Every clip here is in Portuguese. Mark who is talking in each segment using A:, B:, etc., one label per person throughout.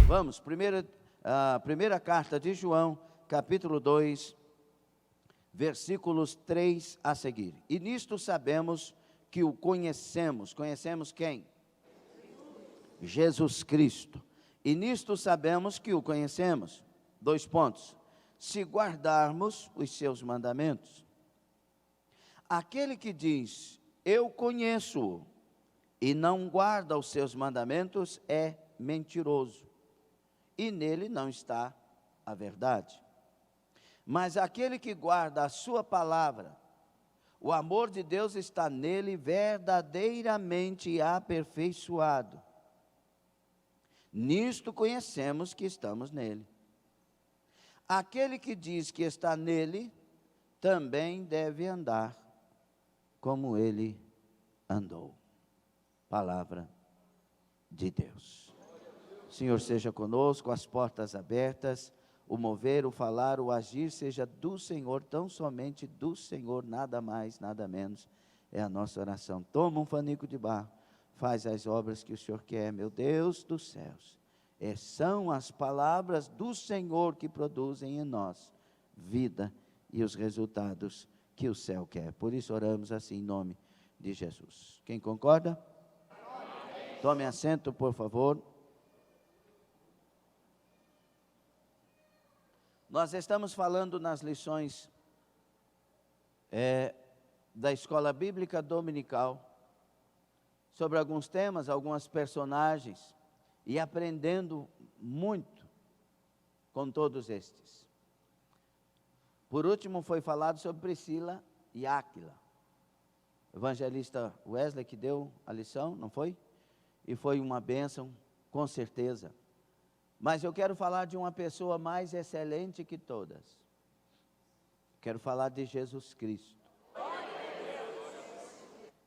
A: Vamos, primeira carta de João, capítulo 2, versículos 3 a seguir. E nisto sabemos que o conhecemos. Conhecemos quem? Jesus Cristo. E nisto sabemos que o conhecemos. 2 pontos. Se guardarmos os seus mandamentos. Aquele que diz, eu conheço-o, e não guarda os seus mandamentos, é mentiroso. E nele não está a verdade. Mas aquele que guarda a sua palavra, o amor de Deus está nele verdadeiramente aperfeiçoado. Nisto conhecemos que estamos nele. Aquele que diz que está nele, também deve andar como ele andou. Palavra de Deus. Senhor, seja conosco, as portas abertas, o mover, o falar, o agir, seja do Senhor, tão somente do Senhor, nada mais, nada menos, é a nossa oração. Toma um fanico de barro, faz as obras que o Senhor quer, meu Deus dos céus. São as palavras do Senhor que produzem em nós vida e os resultados que o céu quer. Por isso oramos assim em nome de Jesus. Quem concorda? Amém. Tome assento, por favor. Nós estamos falando nas lições da Escola Bíblica Dominical sobre alguns temas, algumas personagens, e aprendendo muito com todos estes. Por último foi falado sobre Priscila e Áquila. O evangelista Wesley que deu a lição, não foi? E foi uma bênção, com certeza. Mas eu quero falar de uma pessoa mais excelente que todas. Quero falar de Jesus Cristo.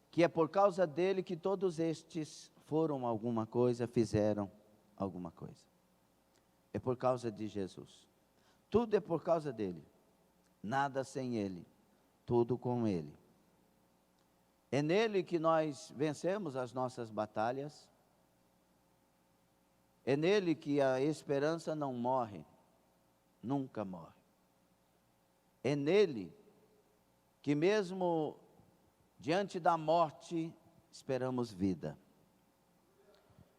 A: Que é por causa dele que todos estes foram alguma coisa, fizeram alguma coisa. É por causa de Jesus. Tudo é por causa dele. Nada sem ele. Tudo com ele. É nele que nós vencemos as nossas batalhas. É nele que a esperança não morre, nunca morre. É nele que mesmo diante da morte, esperamos vida.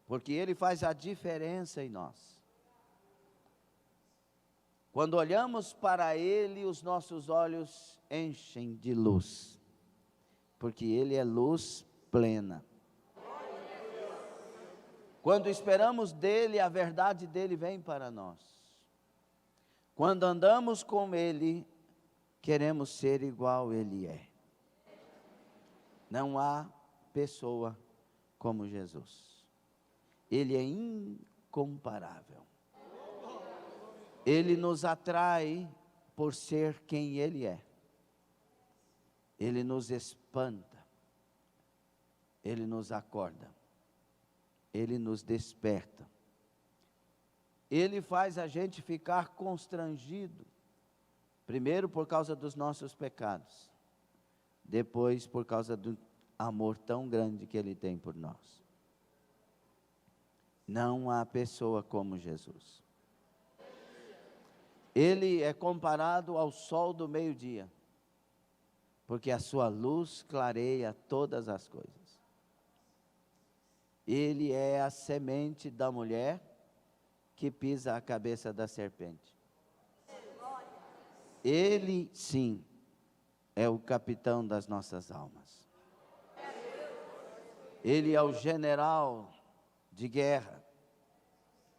A: Porque ele faz a diferença em nós. Quando olhamos para ele, os nossos olhos enchem de luz. Porque ele é luz plena. Quando esperamos dele, a verdade dele vem para nós. Quando andamos com ele, queremos ser igual ele é. Não há pessoa como Jesus. Ele é incomparável. Ele nos atrai por ser quem ele é. Ele nos espanta. Ele nos acorda. Ele nos desperta. Ele faz a gente ficar constrangido. Primeiro por causa dos nossos pecados. Depois por causa do amor tão grande que ele tem por nós. Não há pessoa como Jesus. Ele é comparado ao sol do meio-dia. Porque a sua luz clareia todas as coisas. Ele é a semente da mulher que pisa a cabeça da serpente. Ele, sim, é o capitão das nossas almas. Ele é o general de guerra,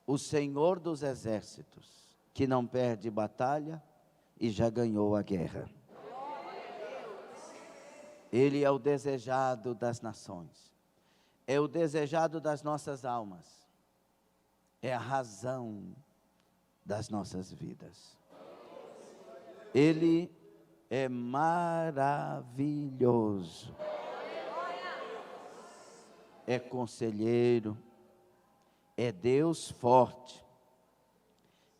A: o Senhor dos exércitos, que não perde batalha e já ganhou a guerra. Ele é o desejado das nações. É o desejado das nossas almas. É a razão das nossas vidas. Ele é maravilhoso. É conselheiro. É Deus forte.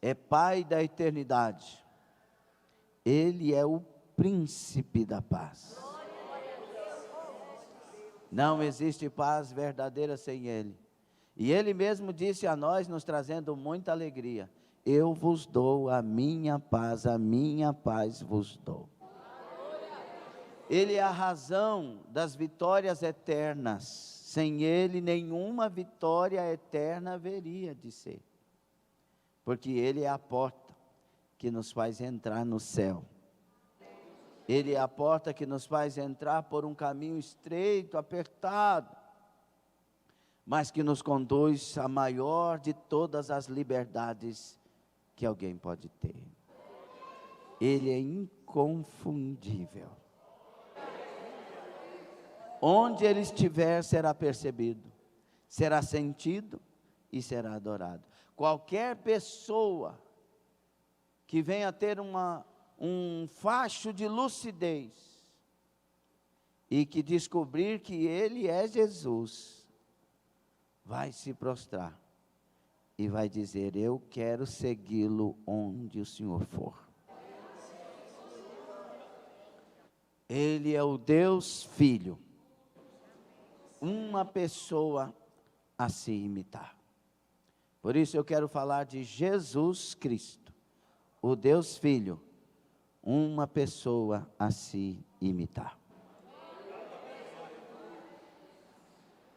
A: É Pai da eternidade. Ele é o príncipe da paz. Não existe paz verdadeira sem ele. E Ele mesmo disse a nós, nos trazendo muita alegria: eu vos dou a minha paz vos dou. Ele é a razão das vitórias eternas. Sem Ele, nenhuma vitória eterna haveria de ser. Porque Ele é a porta que nos faz entrar no céu. Ele é a porta que nos faz entrar por um caminho estreito, apertado, mas que nos conduz à maior de todas as liberdades que alguém pode ter. Ele é inconfundível. Onde Ele estiver, será percebido, será sentido e será adorado. Qualquer pessoa que venha ter um facho de lucidez e que descobrir que Ele é Jesus, vai se prostrar e vai dizer: eu quero segui-lo onde o Senhor for. Ele é o Deus Filho, uma pessoa a se imitar. Por isso eu quero falar de Jesus Cristo, o Deus Filho, uma pessoa a se imitar.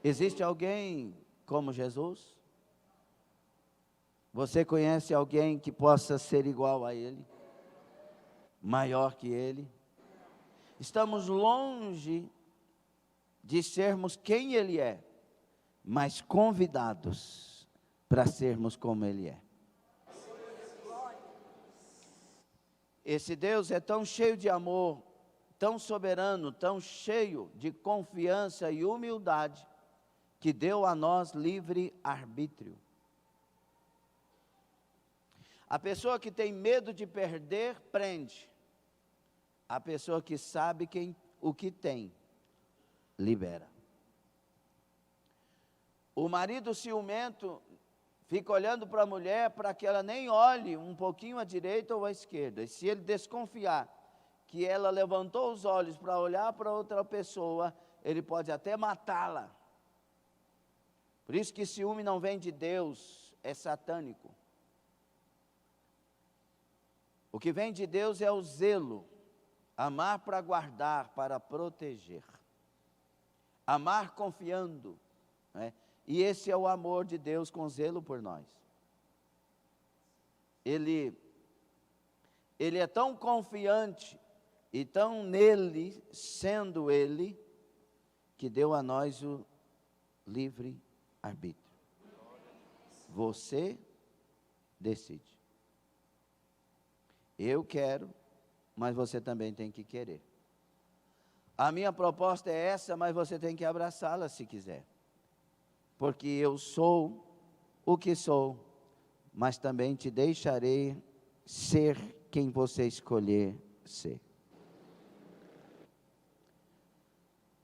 A: Existe alguém como Jesus? Você conhece alguém que possa ser igual a Ele? Maior que Ele? Estamos longe de sermos quem Ele é, mas convidados para sermos como Ele é. Esse Deus é tão cheio de amor, tão soberano, tão cheio de confiança e humildade, que deu a nós livre arbítrio. A pessoa que tem medo de perder, prende. A pessoa que sabe o que tem, libera. O marido ciumento fica olhando para a mulher para que ela nem olhe um pouquinho à direita ou à esquerda. E se ele desconfiar que ela levantou os olhos para olhar para outra pessoa, ele pode até matá-la. Por isso que ciúme não vem de Deus, é satânico. O que vem de Deus é o zelo, amar para guardar, para proteger. Amar confiando, né? E esse é o amor de Deus com zelo por nós. Ele é tão confiante e tão nele, sendo Ele, que deu a nós o livre arbítrio. Você decide. Eu quero, mas você também tem que querer. A minha proposta é essa, mas você tem que abraçá-la se quiser. Porque eu sou o que sou, mas também te deixarei ser quem você escolher ser.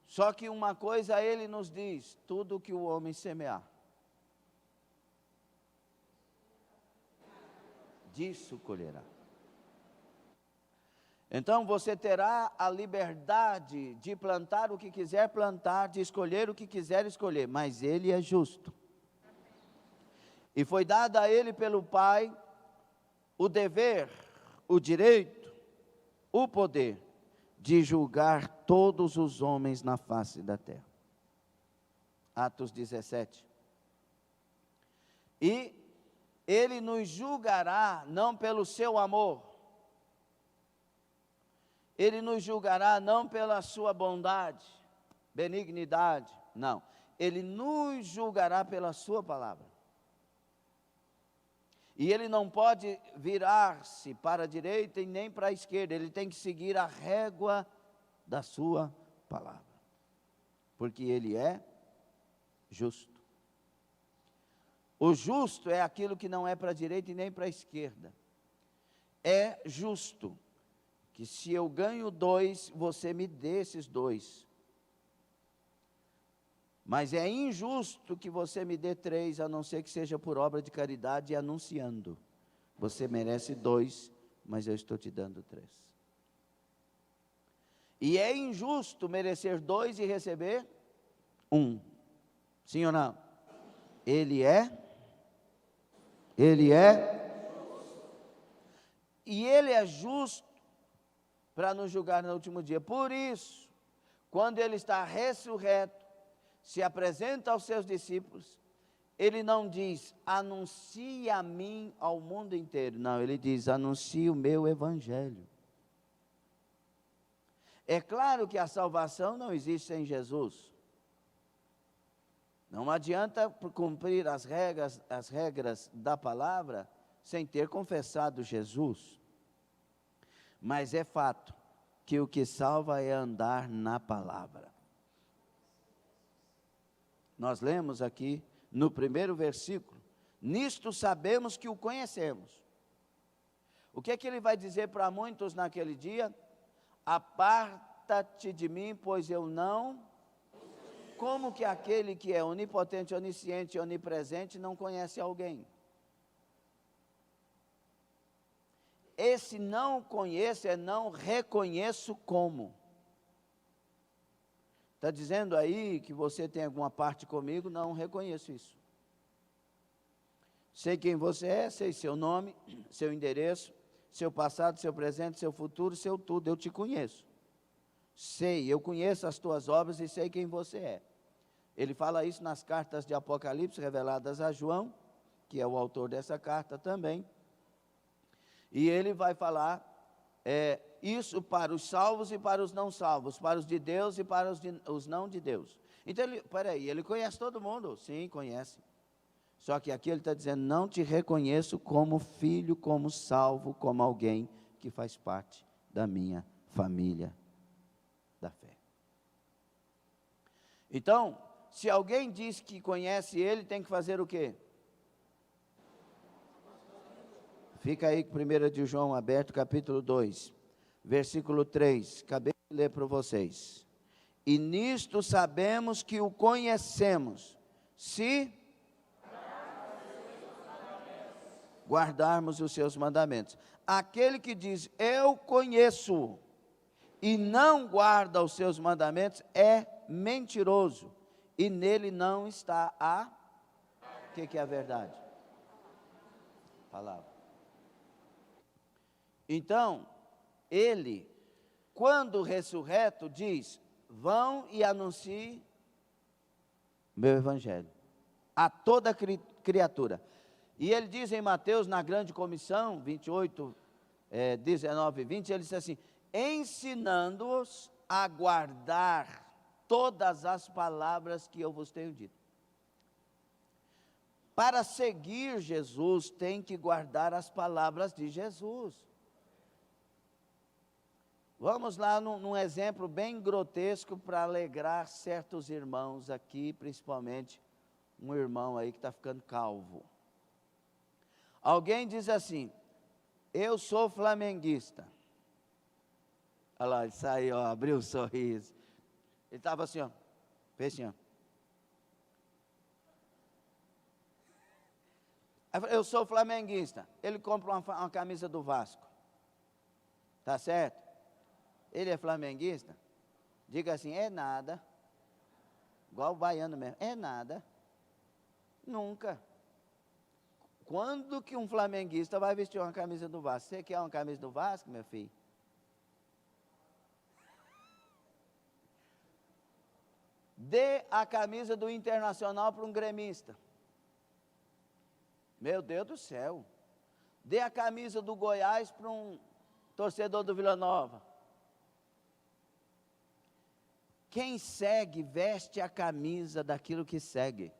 A: Só que uma coisa Ele nos diz: tudo que o homem semear, disso colherá. Então você terá a liberdade de plantar o que quiser plantar, de escolher o que quiser escolher, mas Ele é justo. E foi dado a Ele pelo Pai o dever, o direito, o poder de julgar todos os homens na face da terra. Atos 17. E Ele nos julgará não pelo seu amor, Ele nos julgará não pela sua bondade, benignidade, não. Ele nos julgará pela sua palavra. E Ele não pode virar-se para a direita e nem para a esquerda, Ele tem que seguir a régua da sua palavra. Porque Ele é justo. O justo é aquilo que não é para a direita e nem para a esquerda. É justo que se eu ganho 2, você me dê esses 2. Mas é injusto que você me dê 3, a não ser que seja por obra de caridade e anunciando. Você merece 2, mas eu estou te dando 3. E é injusto merecer 2 e receber 1. Sim ou não? Ele é, e Ele é justo para nos julgar no último dia. Por isso, quando Ele está ressurreto, se apresenta aos seus discípulos, Ele não diz, anuncie a mim ao mundo inteiro. Não, Ele diz, anuncie o meu evangelho. É claro que a salvação não existe sem Jesus. Não adianta cumprir as regras da palavra sem ter confessado Jesus. Mas é fato que o que salva é andar na palavra. Nós lemos aqui no primeiro versículo, nisto sabemos que o conhecemos. O que é que ele vai dizer para muitos naquele dia? Aparta-te de mim, pois eu não... Como que aquele que é onipotente, onisciente e onipresente não conhece alguém? Esse não conheço é não reconheço como. Está dizendo aí que você tem alguma parte comigo? Não reconheço isso. Sei quem você é, sei seu nome, seu endereço, seu passado, seu presente, seu futuro, seu tudo, eu te conheço. Sei, eu conheço as tuas obras e sei quem você é. Ele fala isso nas cartas de Apocalipse, reveladas a João, que é o autor dessa carta também. E ele vai falar isso para os salvos e para os não salvos, para os de Deus e para os não de Deus. Então, ele conhece todo mundo? Sim, conhece. Só que aqui ele está dizendo, não te reconheço como filho, como salvo, como alguém que faz parte da minha família da fé. Então, se alguém diz que conhece ele, tem que fazer o quê? Fica aí com 1 de João aberto, capítulo 2, versículo 3. Acabei de ler para vocês. E nisto sabemos que o conhecemos, se guardarmos os seus mandamentos. Aquele que diz, eu conheço, e não guarda os seus mandamentos, é mentiroso, e nele não está o que é a verdade? Palavra. Então, ele, quando ressurreto, diz, vão e anunciem meu evangelho a toda criatura. E ele diz em Mateus, na grande comissão, 28, 19 e 20, ele diz assim, ensinando-os a guardar todas as palavras que eu vos tenho dito. Para seguir Jesus, tem que guardar as palavras de Jesus. Vamos lá num exemplo bem grotesco para alegrar certos irmãos aqui, principalmente um irmão aí que está ficando calvo. Alguém diz assim, eu sou flamenguista. Olha lá, ele saiu, abriu um sorriso. Ele estava assim, fez assim, eu sou flamenguista. Ele compra uma camisa do Vasco. Tá certo? Ele é flamenguista? Diga assim, é nada. Igual o baiano mesmo, é nada. Nunca. Quando que um flamenguista vai vestir uma camisa do Vasco? Você quer uma camisa do Vasco, meu filho? Dê a camisa do Internacional para um gremista. Meu Deus do céu. Dê a camisa do Goiás para um torcedor do Vila Nova. Quem segue, veste a camisa daquilo que segue.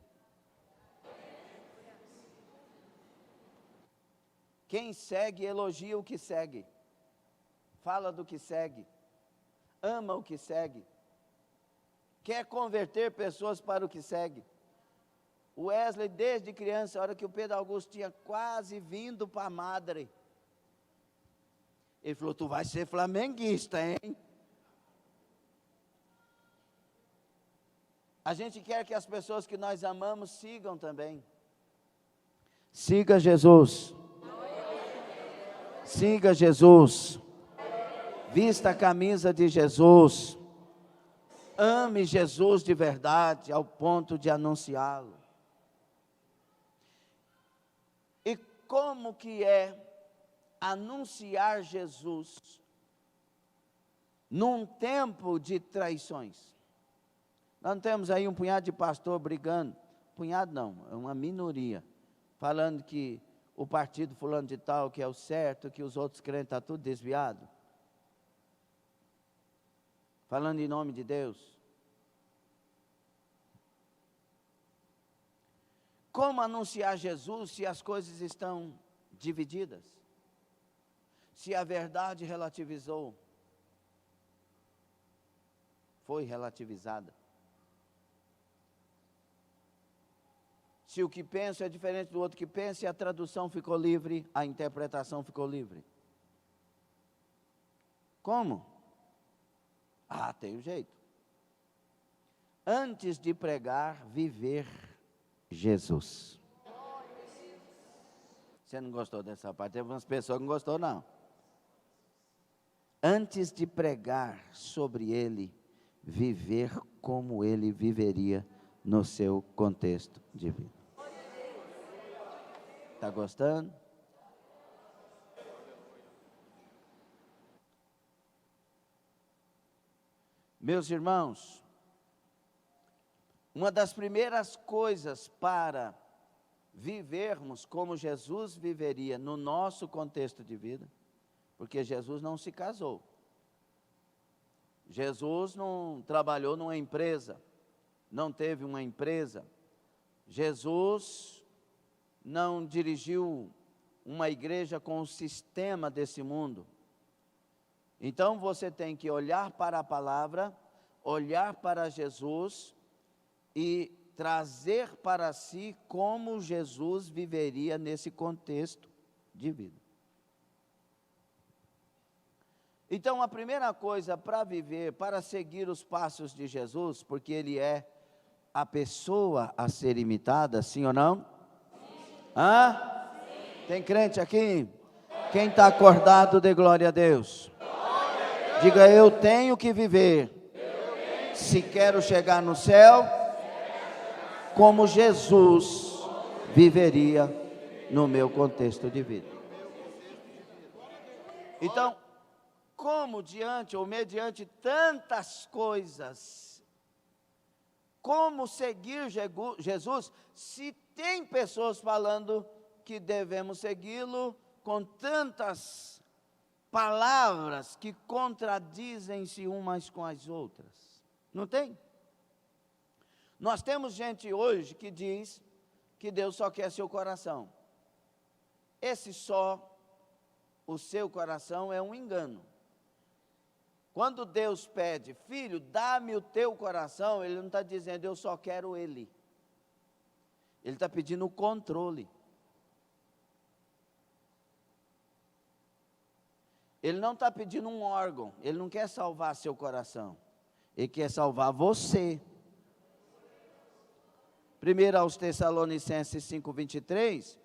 A: Quem segue, elogia o que segue. Fala do que segue. Ama o que segue. Quer converter pessoas para o que segue. O Wesley, desde criança, a hora que o Pedro Augusto tinha quase vindo para a madre, ele falou, tu vai ser flamenguista, hein? A gente quer que as pessoas que nós amamos sigam também. Siga Jesus. Siga Jesus. Vista a camisa de Jesus. Ame Jesus de verdade, ao ponto de anunciá-lo. como que é anunciar Jesus num tempo de traições. Nós temos aí um punhado de pastor brigando, punhado não, é uma minoria, falando que o partido fulano de tal que é o certo, que os outros crentes estão tudo desviado. Falando em nome de Deus. Como anunciar Jesus se as coisas estão divididas? Se a verdade relativizou, foi relativizada. Se o que penso é diferente do outro que pensa, e a tradução ficou livre, a interpretação ficou livre. Como? Ah, tem um jeito. Antes de pregar, viver Jesus. Você não gostou dessa parte? Teve umas pessoas que não gostou, não. Antes de pregar sobre ele, viver como ele viveria no seu contexto de vida. Está gostando? Meus irmãos, uma das primeiras coisas para vivermos como Jesus viveria no nosso contexto de vida, porque Jesus não se casou, Jesus não trabalhou numa empresa, não teve uma empresa, Jesus não dirigiu uma igreja com o sistema desse mundo. Então você tem que olhar para a palavra, olhar para Jesus e trazer para si como Jesus viveria nesse contexto de vida. Então a primeira coisa para viver, para seguir os passos de Jesus, porque ele é a pessoa a ser imitada, sim ou não? Sim. Hã? Sim. Tem crente aqui? Quem está acordado, dê glória a Deus. Diga, eu tenho que viver, se quero chegar no céu, como Jesus viveria no meu contexto de vida. Então, como diante ou mediante tantas coisas, como seguir Jesus, se tem pessoas falando que devemos segui-lo com tantas palavras que contradizem-se umas com as outras. Não tem? Nós temos gente hoje que diz que Deus só quer seu coração. Esse só, o seu coração, é um engano. Quando Deus pede, filho, dá-me o teu coração, Ele não está dizendo, eu só quero Ele. Ele está pedindo o controle. Ele não está pedindo um órgão, Ele não quer salvar seu coração, Ele quer salvar você. 1 aos Tessalonicenses 5:23,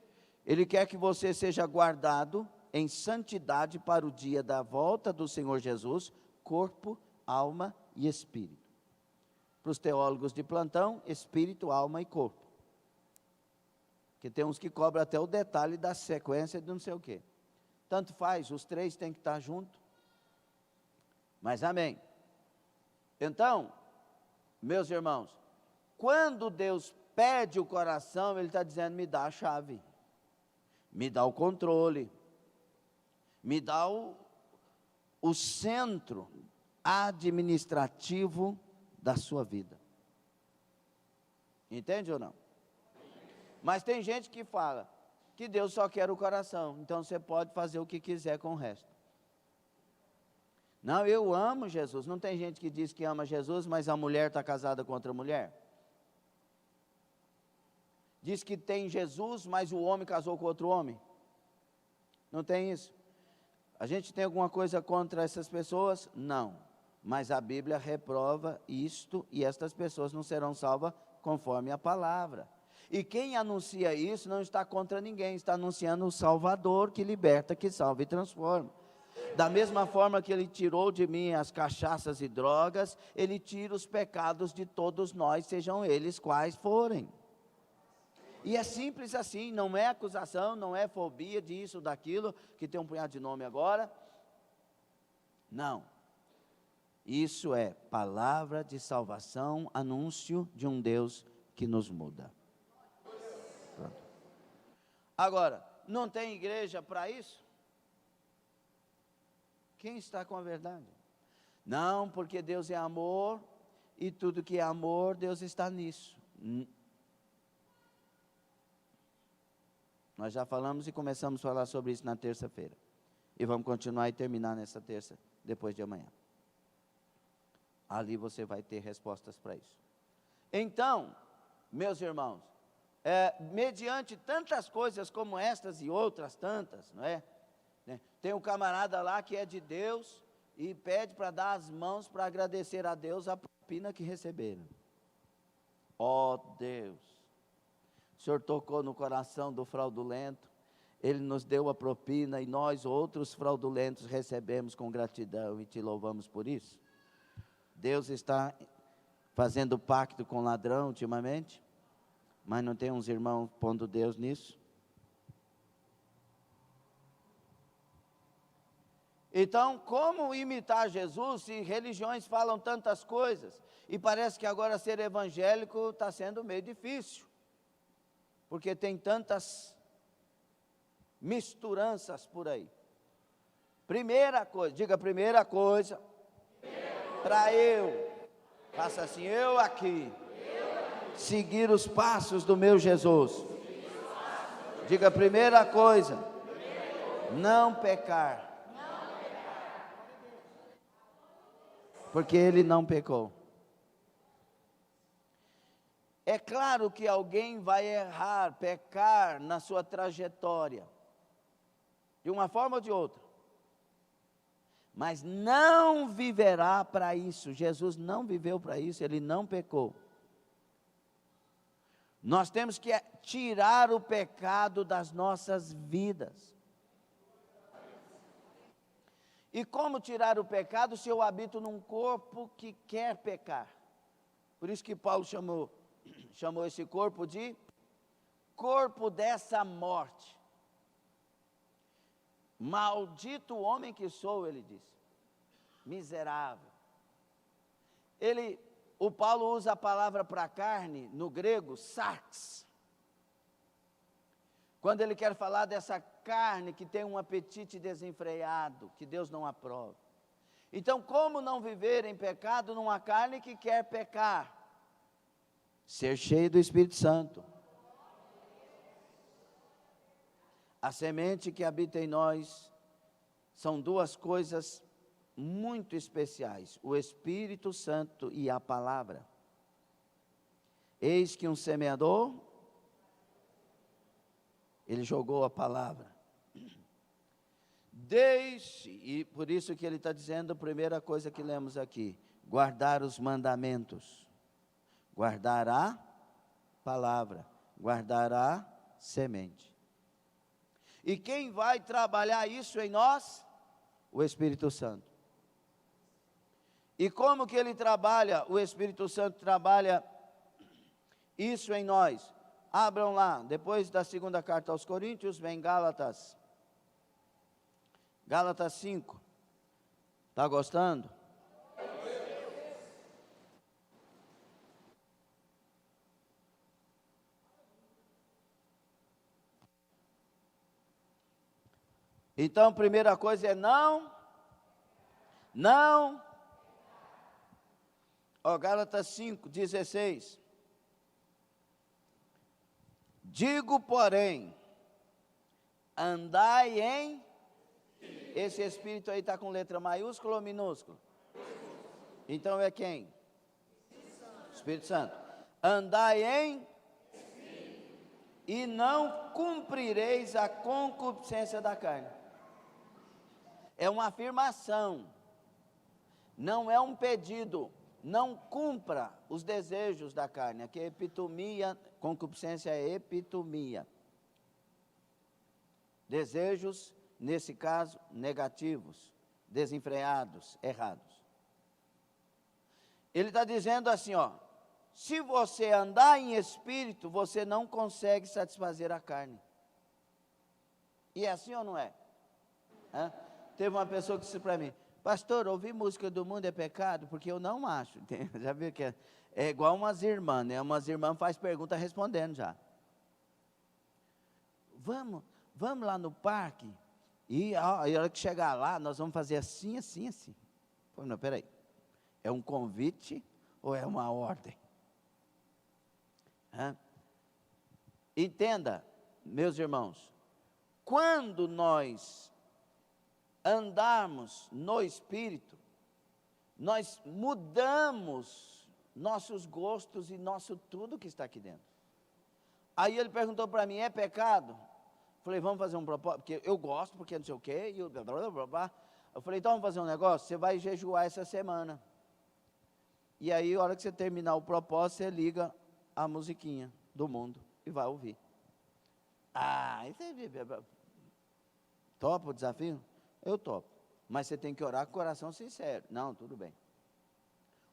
A: Ele quer que você seja guardado em santidade para o dia da volta do Senhor Jesus, corpo, alma e espírito. Para os teólogos de plantão, espírito, alma e corpo. Porque tem uns que cobram até o detalhe da sequência de não sei o quê. Tanto faz, os três têm que estar juntos. Mas amém. Então, meus irmãos, quando Deus pede o coração, Ele está dizendo, me dá a chave, me dá o controle, me dá o centro administrativo da sua vida. Entende ou não? Mas tem gente que fala que Deus só quer o coração, então você pode fazer o que quiser com o resto. Não, eu amo Jesus. Não tem gente que diz que ama Jesus, mas a mulher está casada com outra mulher? Diz que tem Jesus, mas o homem casou com outro homem? Não tem isso? A gente tem alguma coisa contra essas pessoas? Não, mas a Bíblia reprova isto, e estas pessoas não serão salvas conforme a palavra. E quem anuncia isso não está contra ninguém, está anunciando o Salvador que liberta, que salva e transforma. Da mesma forma que Ele tirou de mim as cachaças e drogas, Ele tira os pecados de todos nós, sejam eles quais forem. E é simples assim, não é acusação, não é fobia disso, daquilo, que tem um punhado de nome agora. Não. Isso é palavra de salvação, anúncio de um Deus que nos muda. Pronto. Agora, não tem igreja para isso? Quem está com a verdade? Não, porque Deus é amor, e tudo que é amor, Deus está nisso. Nós já falamos e começamos a falar sobre isso na terça-feira. E vamos continuar e terminar nessa terça, depois de amanhã. Ali você vai ter respostas para isso. Então, meus irmãos, mediante tantas coisas como estas e outras tantas, não é? Tem um camarada lá que é de Deus e pede para dar as mãos para agradecer a Deus a propina que receberam. Ó Deus, o Senhor tocou no coração do fraudulento, Ele nos deu a propina e nós outros fraudulentos recebemos com gratidão e te louvamos por isso. Deus está fazendo pacto com ladrão ultimamente, mas não tem uns irmãos pondo Deus nisso? Então, como imitar Jesus se religiões falam tantas coisas? E parece que agora ser evangélico está sendo meio difícil, porque tem tantas misturanças por aí. Primeira coisa, diga primeira coisa, para eu, faça assim, eu aqui, seguir os passos do meu Jesus. Diga primeira coisa, não pecar. Porque ele não pecou. É claro que alguém vai errar, pecar na sua trajetória, de uma forma ou de outra, mas não viverá para isso. Jesus não viveu para isso, ele não pecou. Nós temos que tirar o pecado das nossas vidas. E como tirar o pecado se eu habito num corpo que quer pecar? Por isso que Paulo chamou esse corpo de corpo dessa morte. Maldito o homem que sou, ele disse. Miserável. O Paulo usa a palavra para carne, no grego, sarx. Quando ele quer falar dessa carne que tem um apetite desenfreado, que Deus não aprova. Então, como não viver em pecado numa carne que quer pecar? Ser cheio do Espírito Santo. A semente que habita em nós são duas coisas muito especiais: o Espírito Santo e a palavra. Eis que um semeador, ele jogou a palavra. E por isso que ele está dizendo, a primeira coisa que lemos aqui, guardar os mandamentos, guardar a palavra, guardar a semente. E quem vai trabalhar isso em nós? O Espírito Santo. E como que ele trabalha, o Espírito Santo trabalha isso em nós? Abram lá, depois da segunda carta aos Coríntios, vem Gálatas. Gálatas 5. Está gostando? Então, primeira coisa é não. Gálatas 5, 16. Digo, porém, andai em... Esse Espírito aí está com letra maiúscula ou minúscula? Então é quem? Espírito Santo. Andai em... E não cumprireis a concupiscência da carne. É uma afirmação, não é um pedido. Não cumpra os desejos da carne. Aqui é epitomia, concupiscência é epitomia. Desejos, nesse caso, negativos, desenfreados, errados. Ele está dizendo assim, Se você andar em espírito, você não consegue satisfazer a carne. E é assim ou não é? Hã? Teve uma pessoa que disse para mim: pastor, ouvir música do mundo é pecado? Porque eu não acho. Já viu que é igual umas irmãs, né? Umas irmãs fazem pergunta respondendo já. Vamos lá no parque, e a hora que chegar lá, nós vamos fazer assim, assim, assim. Falei, não, peraí, é um convite ou é uma ordem? Hã? Entenda, meus irmãos, quando nós andarmos no Espírito, nós mudamos nossos gostos e nosso tudo que está aqui dentro. Aí ele perguntou para mim, é pecado? Falei, vamos fazer um propósito, porque eu gosto, porque não sei o quê, e blá, blá, blá, blá. Eu falei, então vamos fazer um negócio, você vai jejuar essa semana. E aí, a hora que você terminar o propósito, você liga a musiquinha do mundo e vai ouvir. Isso é... Topa o desafio? Eu topo. Mas você tem que orar com o coração sincero. Não, tudo bem.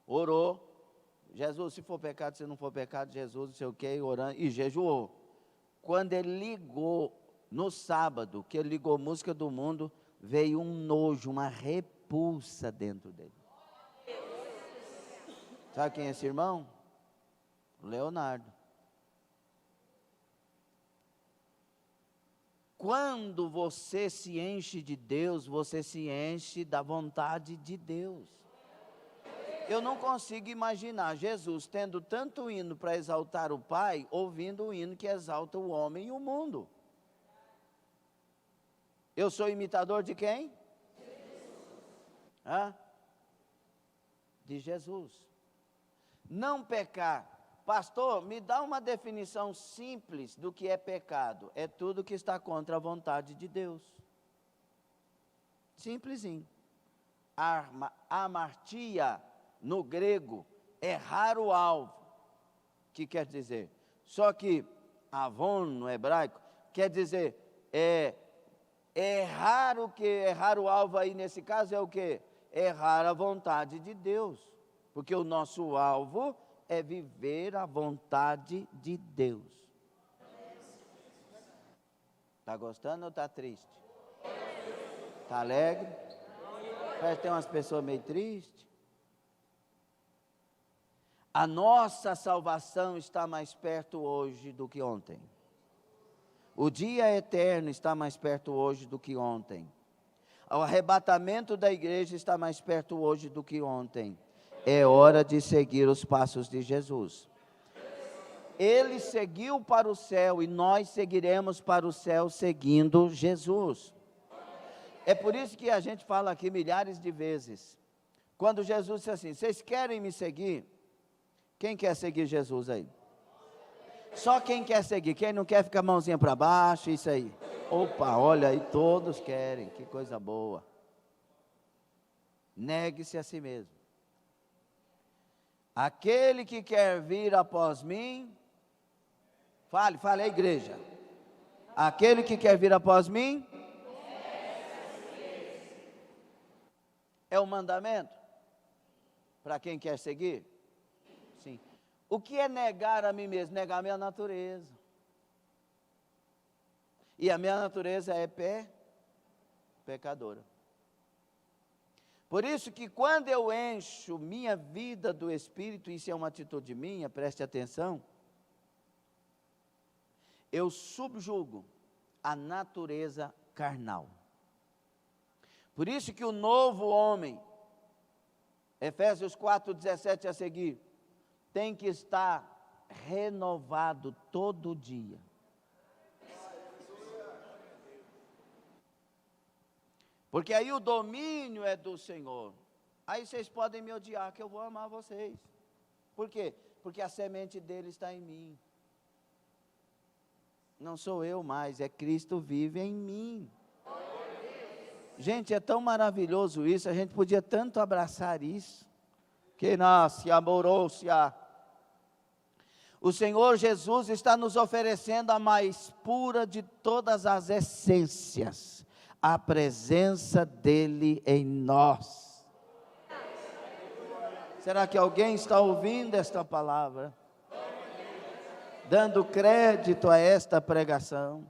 A: Orou. Jesus, se for pecado, se não for pecado, Jesus, não sei o quê, orando, e jejuou. Quando ele ligou, no sábado, que ele ligou música do mundo, veio um nojo, uma repulsa dentro dele. Sabe quem é esse irmão? Leonardo. Quando você se enche de Deus, você se enche da vontade de Deus. Eu não consigo imaginar Jesus tendo tanto hino para exaltar o Pai, ouvindo o hino que exalta o homem e o mundo. Eu sou imitador de quem? De Jesus. Não pecar. Pastor, me dá uma definição simples do que é pecado. É tudo que está contra a vontade de Deus. Simplesinho. Amartia, no grego, errar o alvo. O que quer dizer? Só que avon, no hebraico, quer dizer, errar o que? Errar o alvo aí nesse caso é o que? Errar a vontade de Deus. Porque o nosso alvo é viver a vontade de Deus. Está gostando ou está triste? Está alegre? Parece que tem umas pessoas meio tristes. A nossa salvação está mais perto hoje do que ontem. O dia eterno está mais perto hoje do que ontem. O arrebatamento da igreja está mais perto hoje do que ontem. É hora de seguir os passos de Jesus. Ele seguiu para o céu e nós seguiremos para o céu seguindo Jesus. É por isso que a gente fala aqui milhares de vezes. Quando Jesus disse assim, vocês querem me seguir? Quem quer seguir Jesus aí? Só quem quer seguir, quem não quer ficar a mãozinha para baixo, isso aí. Opa, olha aí, todos querem, que coisa boa. Negue-se a si mesmo. Aquele que quer vir após mim, fale a igreja. Aquele que quer vir após mim, é o mandamento para quem quer seguir? Sim. O que é negar a mim mesmo? Negar a minha natureza. E a minha natureza é pecadora. Por isso que quando eu encho minha vida do Espírito, isso é uma atitude minha, preste atenção, eu subjugo a natureza carnal. Por isso que o novo homem, Efésios 4:17 a seguir, tem que estar renovado todo dia. Porque aí o domínio é do Senhor. Aí vocês podem me odiar, que eu vou amar vocês. Por quê? Porque a semente dele está em mim. Não sou eu mais, é Cristo vive em mim. Gente, é tão maravilhoso isso, a gente podia tanto abraçar isso. Que nasce, amorou-se a... O Senhor Jesus está nos oferecendo a mais pura de todas as essências, a presença dele em nós. Será que alguém está ouvindo esta palavra? Dando crédito a esta pregação?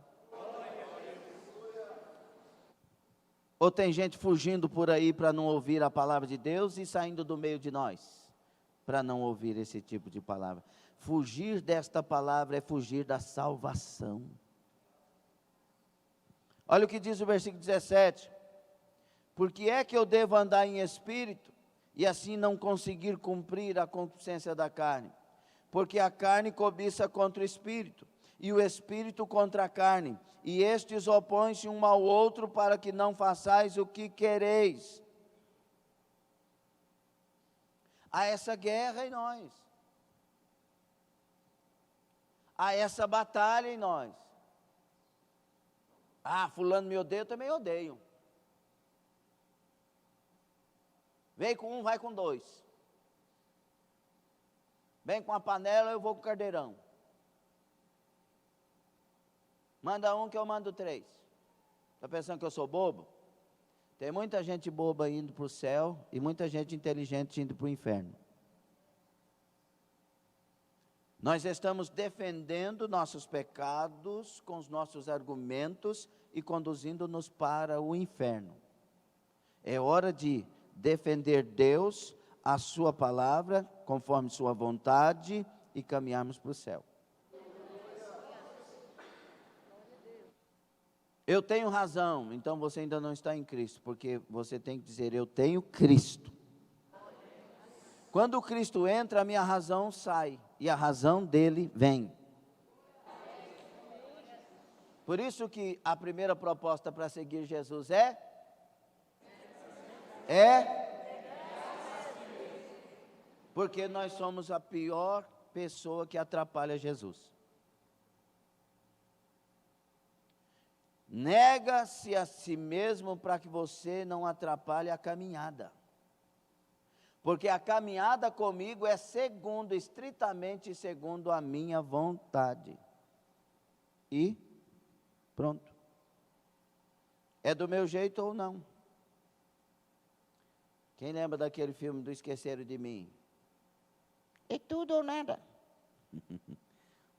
A: Ou tem gente fugindo por aí para não ouvir a palavra de Deus e saindo do meio de nós, para não ouvir esse tipo de palavra? Fugir desta palavra é fugir da salvação. Olha o que diz o versículo 17. Por que é que eu devo andar em espírito e assim não conseguir cumprir a concupiscência da carne? Porque a carne cobiça contra o espírito, e o espírito contra a carne, e estes opõem-se um ao outro para que não façais o que quereis. Há essa guerra em nós, há essa batalha em nós. Ah, fulano me odeia, eu também odeio. Vem com um, vai com dois. Vem com a panela, eu vou com o cardeirão. Manda um que eu mando três. Está pensando que eu sou bobo? Tem muita gente boba indo para o céu e muita gente inteligente indo para o inferno. Nós estamos defendendo nossos pecados com os nossos argumentos e conduzindo-nos para o inferno. É hora de defender Deus, a sua palavra, conforme sua vontade, e caminharmos para o céu. Eu tenho razão, então você ainda não está em Cristo, porque você tem que dizer, eu tenho Cristo. Quando o Cristo entra, a minha razão sai, e a razão dele vem. Por isso que a primeira proposta para seguir Jesus é porque nós somos a pior pessoa que atrapalha Jesus. Nega-se a si mesmo para que você não atrapalhe a caminhada. Porque a caminhada comigo é estritamente segundo a minha vontade. E pronto. É do meu jeito ou não? Quem lembra daquele filme do Esqueceram de Mim? É tudo ou nada.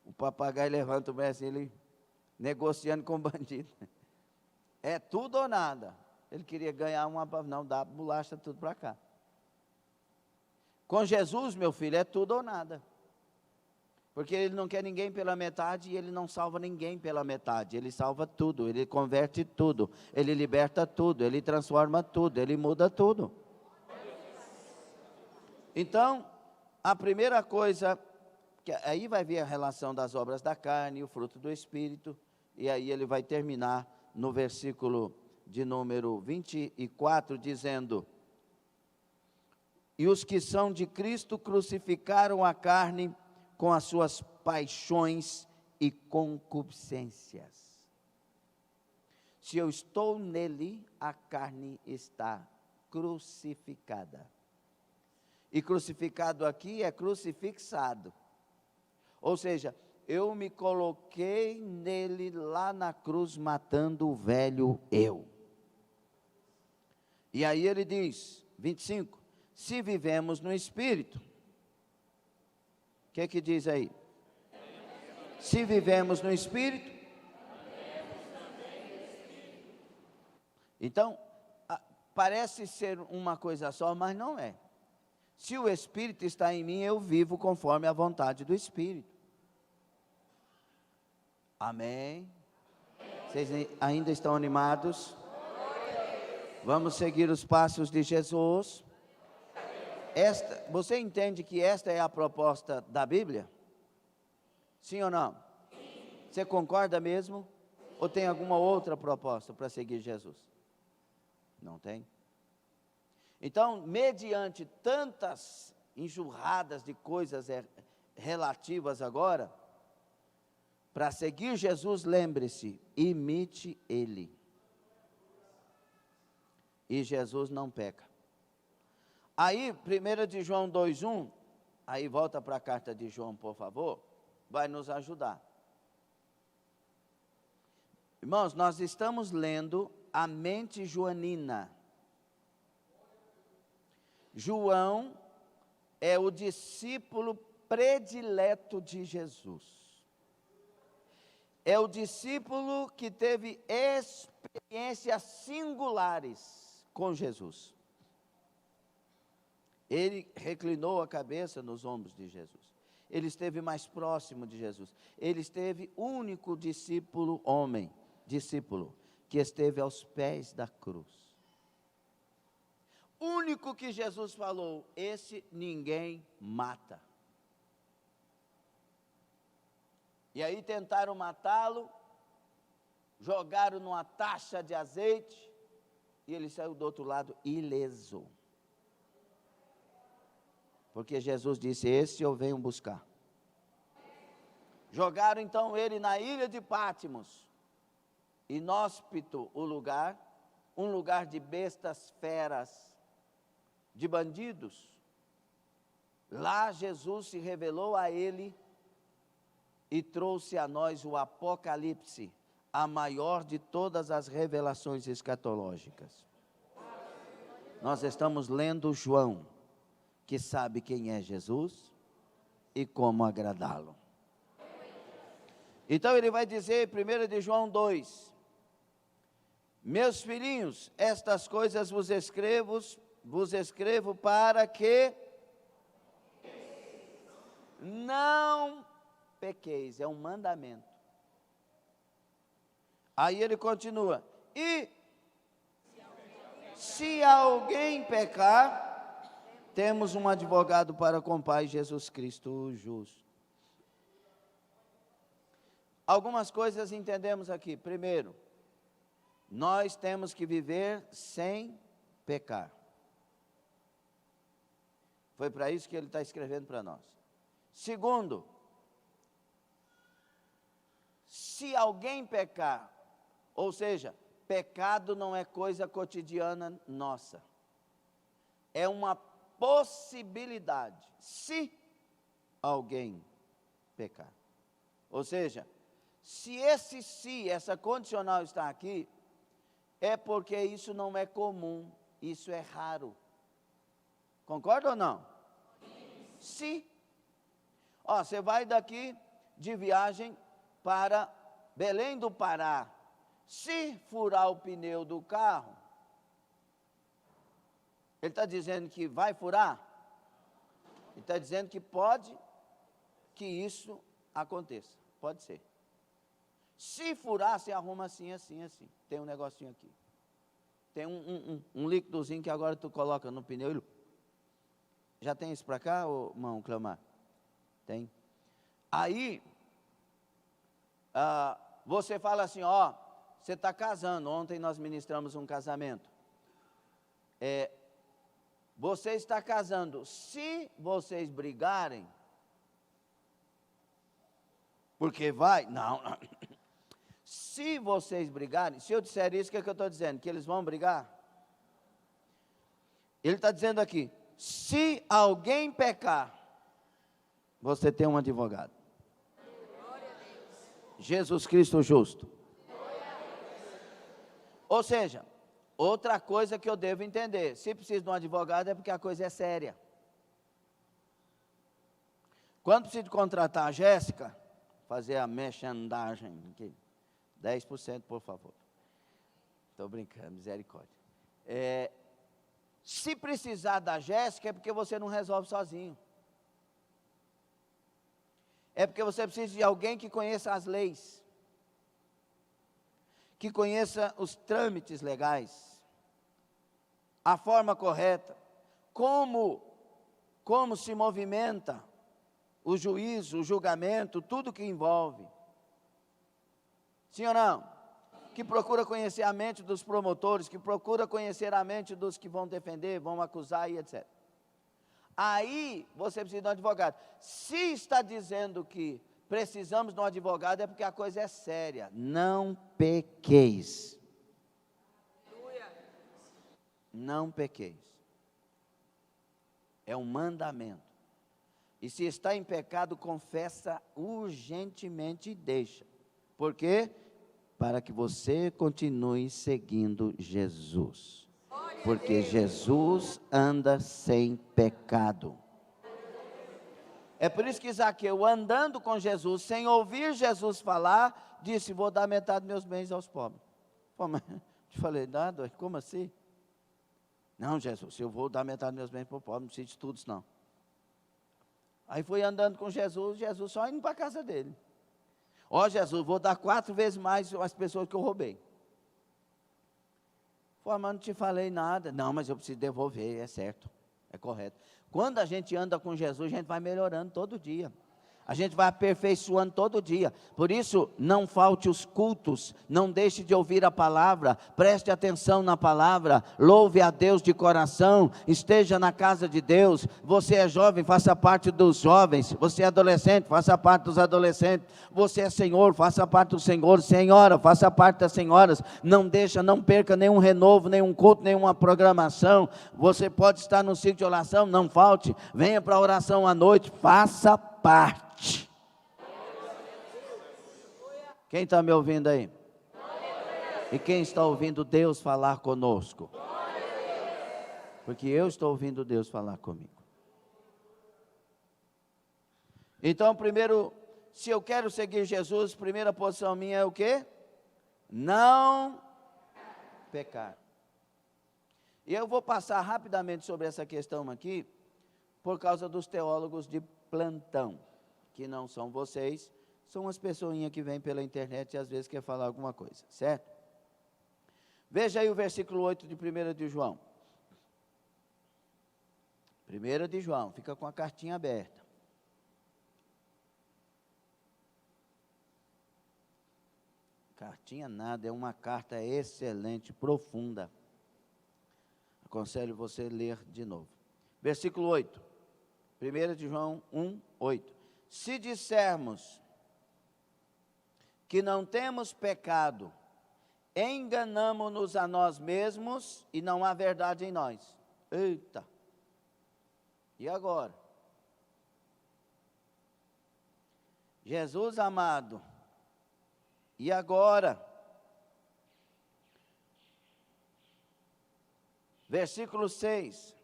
A: O papagaio levanta o braço, ele negociando com o bandido. É tudo ou nada. Ele queria ganhar não, dá bolacha tudo para cá. Com Jesus, meu filho, é tudo ou nada. Porque ele não quer ninguém pela metade e ele não salva ninguém pela metade. Ele salva tudo, ele converte tudo, ele liberta tudo, ele transforma tudo, ele muda tudo. Então, a primeira coisa, que aí vai vir a relação das obras da carne, o fruto do Espírito, e aí ele vai terminar no versículo de número 24, dizendo: e os que são de Cristo crucificaram a carne com as suas paixões e concupiscências. Se eu estou nele, a carne está crucificada. E crucificado aqui é crucifixado. Ou seja, eu me coloquei nele lá na cruz, matando o velho eu. E aí ele diz, 25, se vivemos no Espírito. O que diz aí? Se vivemos no Espírito. Então, parece ser uma coisa só, mas não é. Se o Espírito está em mim, eu vivo conforme a vontade do Espírito. Amém? Vocês ainda estão animados? Vamos seguir os passos de Jesus. Você entende que esta é a proposta da Bíblia? Sim ou não? Sim. Você concorda mesmo? Sim. Ou tem alguma outra proposta para seguir Jesus? Não tem? Então, mediante tantas enxurradas de coisas relativas agora, para seguir Jesus, lembre-se, imite Ele. E Jesus não peca. Aí, 1 de João 2,1, aí volta para a carta de João, por favor, vai nos ajudar. Irmãos, nós estamos lendo a mente joanina. João é o discípulo predileto de Jesus. É o discípulo que teve experiências singulares com Jesus. Ele reclinou a cabeça nos ombros de Jesus. Ele esteve mais próximo de Jesus. Ele esteve único discípulo homem, discípulo, que esteve aos pés da cruz. Único que Jesus falou, esse ninguém mata. E aí tentaram matá-lo, jogaram numa taça de azeite, e ele saiu do outro lado ileso. Porque Jesus disse, esse eu venho buscar. Jogaram então ele na ilha de Patmos, inóspito o lugar, um lugar de bestas feras, de bandidos. Lá Jesus se revelou a ele e trouxe a nós o Apocalipse, a maior de todas as revelações escatológicas. Nós estamos lendo João, que sabe quem é Jesus e como agradá-lo. Então ele vai dizer, 1 de João 2, meus filhinhos, estas coisas vos escrevo para que não pequeis, é um mandamento. Aí ele continua, e se alguém pecar, temos um advogado para com o Pai, Jesus Cristo o justo. Algumas coisas entendemos aqui. Primeiro, nós temos que viver sem pecar. Foi para isso que ele está escrevendo para nós. Segundo, se alguém pecar, ou seja, pecado não é coisa cotidiana nossa. É uma possibilidade, se alguém pecar. Ou seja, se essa condicional está aqui, é porque isso não é comum, isso é raro. Concorda ou não? Se. Ó, você vai daqui de viagem para Belém do Pará. Se furar o pneu do carro, ele está dizendo que vai furar? Ele está dizendo que pode que isso aconteça. Pode ser. Se furar, você arruma assim, assim, assim. Tem um negocinho aqui. Tem um líquidozinho que agora tu coloca no pneu. Já tem isso para cá, ô, irmão Cleomar? Tem. Aí, você fala assim, ó, você está casando. Ontem nós ministramos um casamento. Você está casando. Se vocês brigarem, porque vai, não. Se vocês brigarem, se eu disser isso, o que é que eu estou dizendo? Que eles vão brigar? Ele está dizendo aqui, se alguém pecar, você tem um advogado. Jesus Cristo justo. Ou seja, outra coisa que eu devo entender, se precisa de um advogado é porque a coisa é séria. Quando preciso contratar a Jéssica, fazer a merchandising aqui, 10%, por favor. Estou brincando, misericórdia. Se precisar da Jéssica, é porque você não resolve sozinho. É porque você precisa de alguém que conheça as leis, que conheça os trâmites legais, a forma correta, como se movimenta o juízo, o julgamento, tudo que envolve. Sim ou não? Que procura conhecer a mente dos promotores, que procura conhecer a mente dos que vão defender, vão acusar e etc. Aí você precisa de um advogado. Se está dizendo que precisamos de um advogado, é porque a coisa é séria. Não pequeis. Não pequeis. É um mandamento. E se está em pecado, confessa urgentemente e deixa. Por quê? Para que você continue seguindo Jesus. Porque Jesus anda sem pecado. É por isso que Zaqueu, andando com Jesus, sem ouvir Jesus falar, disse: vou dar metade dos meus bens aos pobres. Pô, mas te falei, nada, como assim? Não, Jesus, eu vou dar metade dos meus bens para o pobre, não preciso de tudo isso não. Aí foi andando com Jesus, Jesus só indo para a casa dele. Ó, Jesus, vou dar 4 vezes mais as pessoas que eu roubei. Pô, mas não te falei nada. Não, mas eu preciso devolver, é certo, é correto. Quando a gente anda com Jesus, a gente vai melhorando todo dia. A gente vai aperfeiçoando todo dia. Por isso, não falte os cultos, não deixe de ouvir a palavra, preste atenção na palavra, louve a Deus de coração, esteja na casa de Deus. Você é jovem, faça parte dos jovens. Você é adolescente, faça parte dos adolescentes. Você é senhor, faça parte dos senhores. Senhora, faça parte das senhoras. Não perca nenhum renovo, nenhum culto, nenhuma programação. Você pode estar no ciclo de oração, não falte. Venha para a oração à noite, faça parte. Quem está me ouvindo aí? E quem está ouvindo Deus falar conosco? Porque eu estou ouvindo Deus falar comigo. Então, primeiro, se eu quero seguir Jesus, primeira posição minha é o quê? Não pecar. E eu vou passar rapidamente sobre essa questão aqui, por causa dos teólogos de plantão, que não são vocês, são umas pessoinhas que vêm pela internet e às vezes quer falar alguma coisa, certo? Veja aí o versículo 8 de 1 de João. 1 de João, fica com a cartinha aberta. Cartinha nada, é uma carta excelente, profunda. Aconselho você ler de novo. Versículo 8. 1 de João 1, 8. Se dissermos que não temos pecado, enganamo-nos a nós mesmos e não há verdade em nós. Eita! E agora? Jesus amado, e agora? Versículo 6,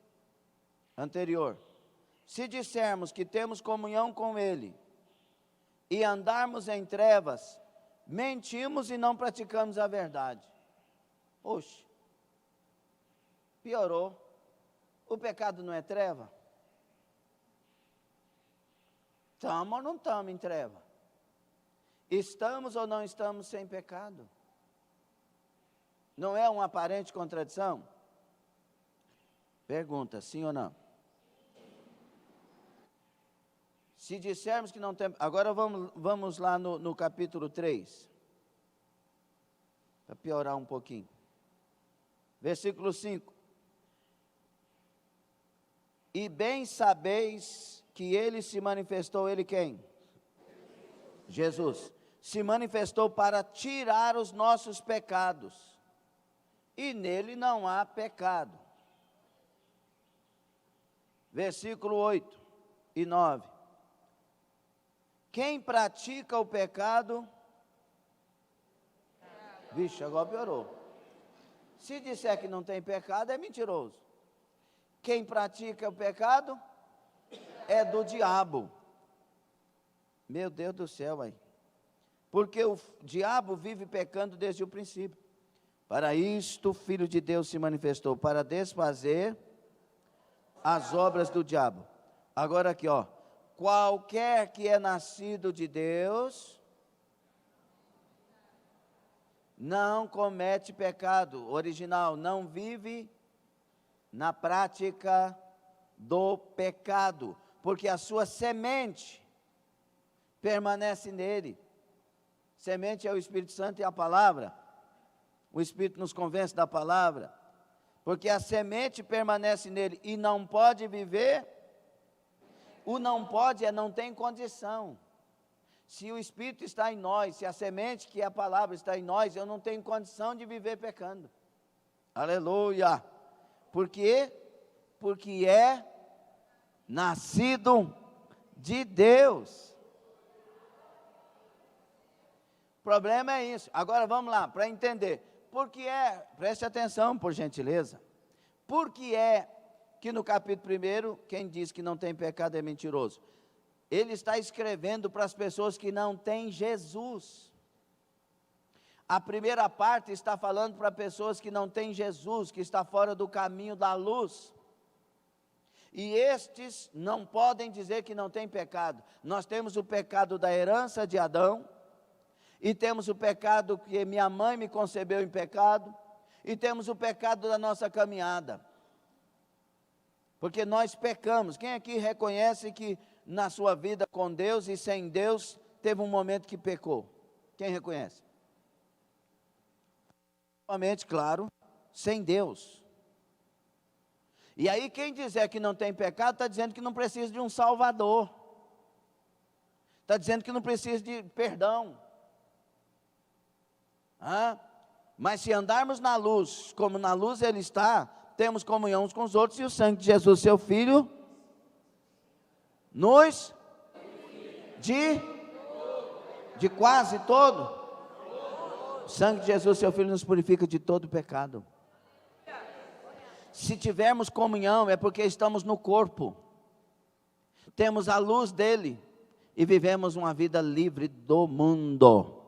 A: anterior. Se dissermos que temos comunhão com Ele e andarmos em trevas, mentimos e não praticamos a verdade. Oxe, piorou. O pecado não é treva? Estamos ou não estamos em treva? Estamos ou não estamos sem pecado? Não é uma aparente contradição? Pergunta, sim ou não? Se dissermos que não temos... Agora vamos lá no capítulo 3. Para piorar um pouquinho. Versículo 5. E bem sabeis que Ele se manifestou, Ele quem? Jesus. Se manifestou para tirar os nossos pecados. E nele não há pecado. Versículo 8 e 9. Quem pratica o pecado... Vixe, agora piorou. Se disser que não tem pecado, é mentiroso. Quem pratica o pecado é do diabo. Meu Deus do céu, aí. Porque o diabo vive pecando desde o princípio. Para isto o Filho de Deus se manifestou, para desfazer as obras do diabo. Agora aqui, ó. Qualquer que é nascido de Deus não comete pecado. Original, não vive na prática do pecado, porque a sua semente permanece nele. Semente é o Espírito Santo e a palavra. O Espírito nos convence da palavra, porque a semente permanece nele e não pode viver. O não pode é não tem condição. Se o Espírito está em nós, se a semente que é a palavra está em nós, eu não tenho condição de viver pecando. Aleluia! Por quê? Porque é nascido de Deus. O problema é isso. Agora vamos lá, para entender. Preste atenção, por gentileza. Por que é que no capítulo 1, quem diz que não tem pecado é mentiroso? ele está escrevendo para as pessoas que não têm Jesus. A primeira parte está falando para pessoas que não têm Jesus, que está fora do caminho da luz. E estes não podem dizer que não têm pecado. Nós temos o pecado da herança de Adão, e temos o pecado que minha mãe me concebeu em pecado, e temos o pecado da nossa caminhada. Porque nós pecamos. Quem aqui reconhece que na sua vida com Deus e sem Deus, teve um momento que pecou? Quem reconhece? Somente, claro, sem Deus. E aí quem dizer que não tem pecado, está dizendo que não precisa de um Salvador. Está dizendo que não precisa de perdão. Mas se andarmos na luz, como na luz Ele está, temos comunhão uns com os outros, e o sangue de Jesus, seu Filho, nos de quase todo. O sangue de Jesus, seu Filho, nos purifica de todo pecado. Se tivermos comunhão, é porque estamos no corpo, temos a luz dele, e vivemos uma vida livre do mundo,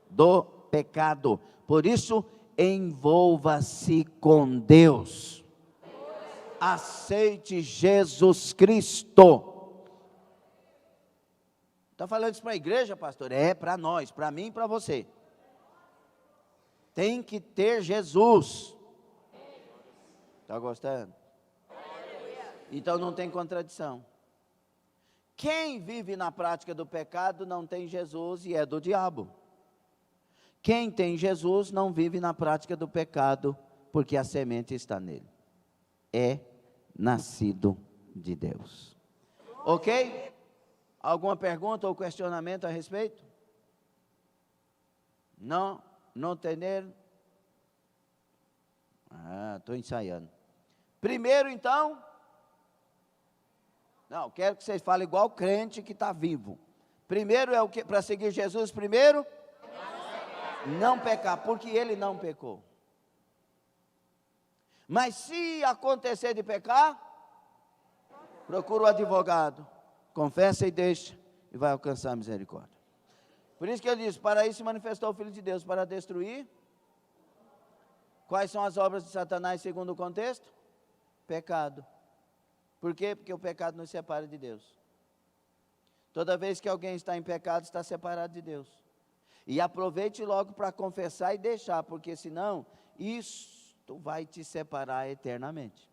A: do pecado. Por isso, envolva-se com Deus, aceite Jesus Cristo. Está falando isso para a igreja, pastor? É para nós, para mim e para você. Tem que ter Jesus. Está gostando? Então não tem contradição. Quem vive na prática do pecado não tem Jesus e é do diabo. Quem tem Jesus não vive na prática do pecado, porque a semente está nele. É nascido de Deus. Ok? Alguma pergunta ou questionamento a respeito? Não? Não entenderam? Estou ensaiando. Primeiro então, não, quero que vocês falem igual crente que está vivo. Primeiro é o que? Para seguir Jesus, primeiro? Não pecar, porque ele não pecou. Mas se acontecer de pecar, procura o advogado, confessa e deixa, e vai alcançar a misericórdia. Por isso que ele diz, para isso se manifestou o Filho de Deus, para destruir. Quais são as obras de Satanás segundo o contexto? Pecado. Por quê? Porque o pecado nos separa de Deus. Toda vez que alguém está em pecado, está separado de Deus. E aproveite logo para confessar e deixar, porque senão, isso vai te separar eternamente.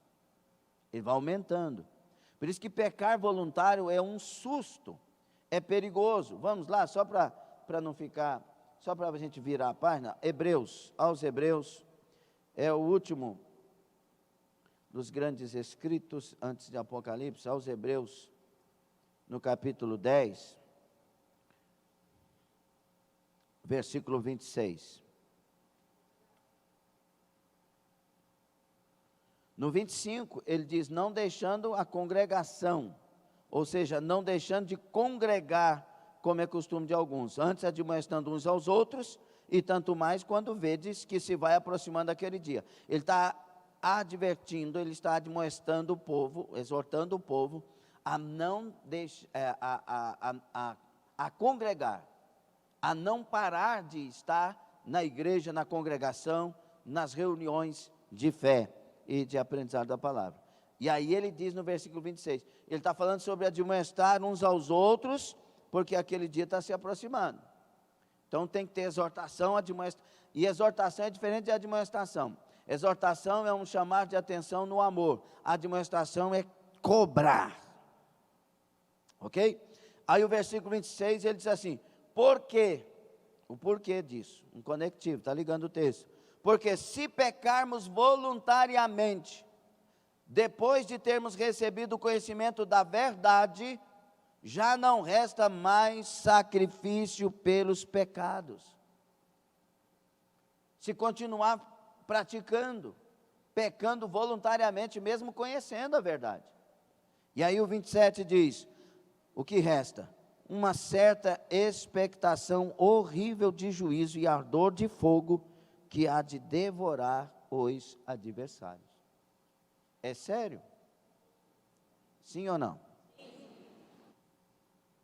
A: Ele vai aumentando. Por isso que pecar voluntário é um susto, é perigoso. Vamos lá, só para não ficar, só para a gente virar a página. Aos Hebreus, é o último dos grandes escritos antes de Apocalipse, aos Hebreus, no capítulo 10, versículo 26. No 25, ele diz, não deixando a congregação, ou seja, não deixando de congregar, como é costume de alguns, antes admoestando uns aos outros, e tanto mais quando vedes que se vai aproximando aquele dia. Ele está advertindo, ele está admoestando o povo, exortando o povo a não a congregar, a não parar de estar na igreja, na congregação, nas reuniões de fé e de aprendizado da palavra. E aí ele diz no versículo 26, ele está falando sobre admoestar uns aos outros, porque aquele dia está se aproximando. Então tem que ter exortação, e exortação é diferente de admoestação. Exortação é um chamar de atenção no amor, admoestação é cobrar. Ok? Aí o versículo 26 ele diz assim, por quê? O porquê disso, um conectivo, está ligando o texto. Porque se pecarmos voluntariamente, depois de termos recebido o conhecimento da verdade, já não resta mais sacrifício pelos pecados. Se continuar praticando, pecando voluntariamente, mesmo conhecendo a verdade. E aí o 27 diz, o que resta? Uma certa expectação horrível de juízo e ardor de fogo, que há de devorar os adversários. É sério? Sim ou não?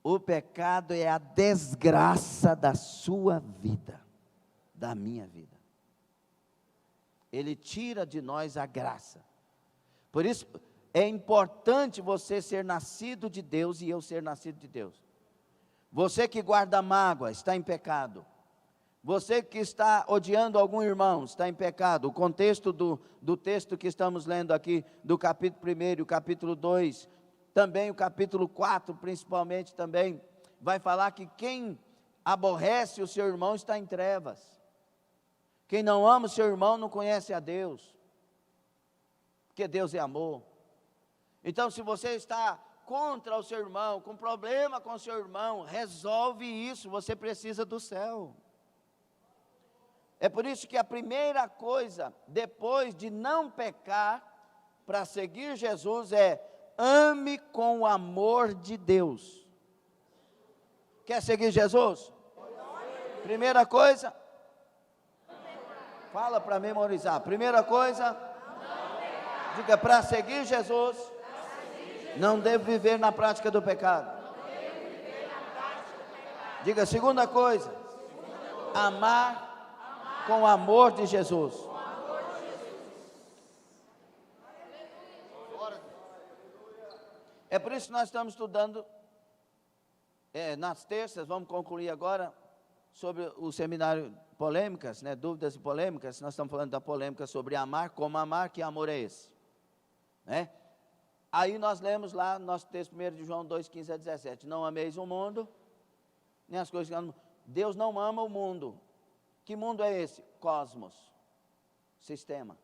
A: O pecado é a desgraça da sua vida, da minha vida. Ele tira de nós a graça. Por isso, é importante você ser nascido de Deus e eu ser nascido de Deus. Você que guarda mágoa, está em pecado. Você que está odiando algum irmão, está em pecado. O contexto do texto que estamos lendo aqui, do capítulo 1 e o capítulo 2, também o capítulo 4, principalmente também, vai falar que quem aborrece o seu irmão está em trevas. Quem não ama o seu irmão não conhece a Deus, porque Deus é amor. Então, se você está contra o seu irmão, com problema com o seu irmão, resolve isso, você precisa do céu. É por isso que a primeira coisa, depois de não pecar, para seguir Jesus é: ame com o amor de Deus. Quer seguir Jesus? Primeira coisa, fala para memorizar. Primeira coisa, diga: para seguir Jesus, não devo viver na prática do pecado. Diga: segunda coisa, amar com o amor de Jesus. É por isso que nós estamos estudando, nas terças, vamos concluir agora, sobre o seminário polêmicas, dúvidas e polêmicas. Nós estamos falando da polêmica sobre amar, como amar, que amor é esse? Aí nós lemos lá, nosso texto 1 de João 2, 15 a 17, não ameis o mundo, nem as coisas que amam. Deus não ama o mundo. Que mundo é esse? Cosmos, sistema.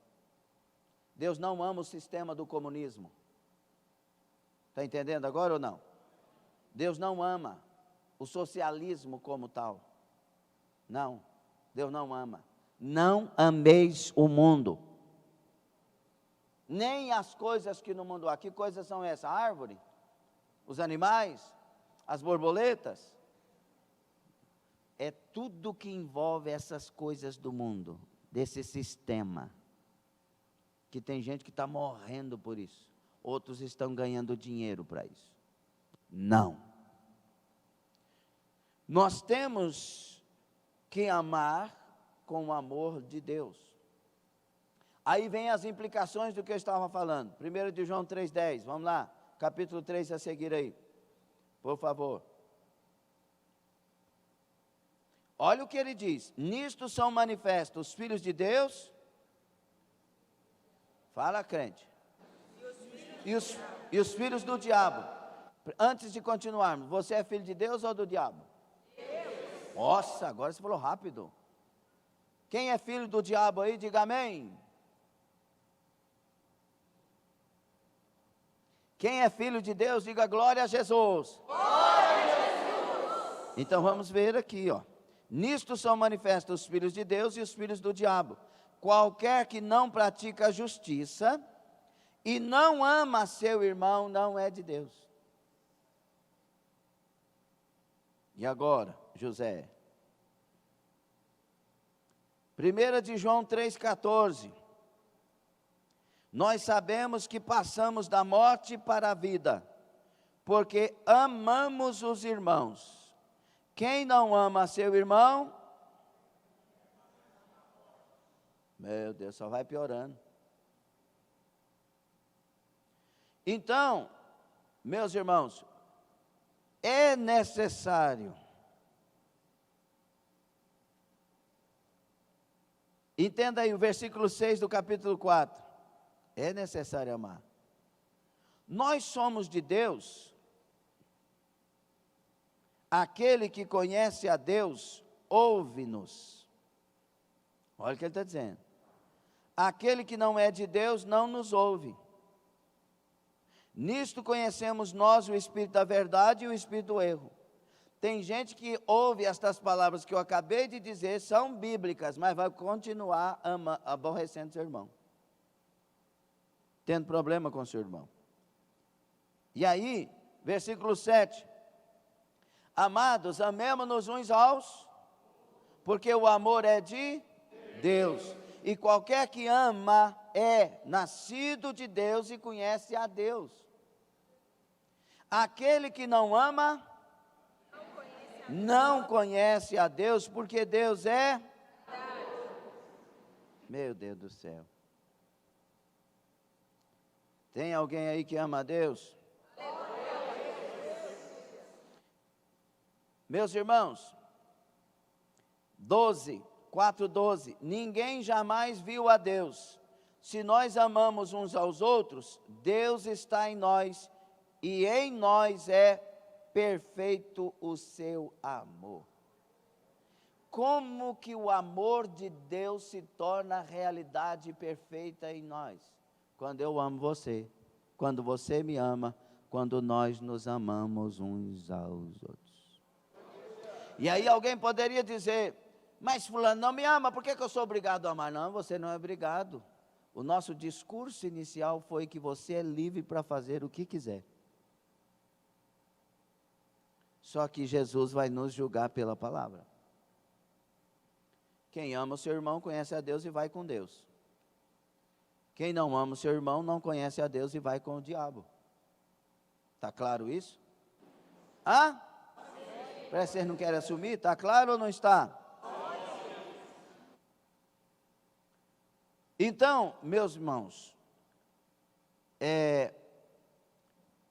A: Deus não ama o sistema do comunismo. Está entendendo agora ou não? Deus não ama o socialismo como tal. Não, Deus não ama. Não ameis o mundo, nem as coisas que no mundo há. Que coisas são essas? A árvore, os animais, as borboletas. É tudo que envolve essas coisas do mundo, desse sistema, que tem gente que está morrendo por isso. Outros estão ganhando dinheiro para isso. Não. Nós temos que amar com o amor de Deus. Aí vem as implicações do que eu estava falando. 1 de João 3,10, vamos lá, capítulo 3 a seguir aí, por favor. Olha o que ele diz: nisto são manifestos os filhos de Deus. Fala, crente. E os filhos do diabo. Antes de continuarmos, você é filho de Deus ou do diabo? Deus. Nossa, agora você falou rápido. Quem é filho do diabo aí, diga amém. Quem é filho de Deus, diga glória a Jesus. Glória a Jesus. Então vamos ver aqui, nisto são manifestos os filhos de Deus e os filhos do diabo. Qualquer que não pratica a justiça e não ama seu irmão, não é de Deus. E agora, José? 1 de João 3,14. Nós sabemos que passamos da morte para a vida, porque amamos os irmãos. Quem não ama seu irmão, meu Deus, só vai piorando. Então, meus irmãos, é necessário, entenda aí o versículo 6 do capítulo 4, é necessário amar. Nós somos de Deus. Aquele que conhece a Deus, ouve-nos. Olha o que ele está dizendo. Aquele que não é de Deus, não nos ouve. Nisto conhecemos nós o Espírito da verdade e o Espírito do erro. Tem gente que ouve estas palavras que eu acabei de dizer, são bíblicas, mas vai continuar aborrecendo seu irmão, tendo problema com seu irmão. E aí, versículo 7. Amados, amemo-nos uns aos, porque o amor é de Deus. E qualquer que ama é nascido de Deus e conhece a Deus. Aquele que não ama, não conhece a Deus, porque Deus é... Meu Deus do céu. Tem alguém aí que ama a Deus? Meus irmãos, 4:12, ninguém jamais viu a Deus. Se nós amamos uns aos outros, Deus está em nós, e em nós é perfeito o seu amor. Como que o amor de Deus se torna realidade perfeita em nós? Quando eu amo você, quando você me ama, quando nós nos amamos uns aos outros. E aí alguém poderia dizer, mas fulano não me ama, por que eu sou obrigado a amar? Não, você não é obrigado. O nosso discurso inicial foi que você é livre para fazer o que quiser. Só que Jesus vai nos julgar pela palavra. Quem ama o seu irmão conhece a Deus e vai com Deus. Quem não ama o seu irmão não conhece a Deus e vai com o diabo. Está claro isso? Hã? Parece que vocês não querem assumir, está claro ou não está? Então, meus irmãos,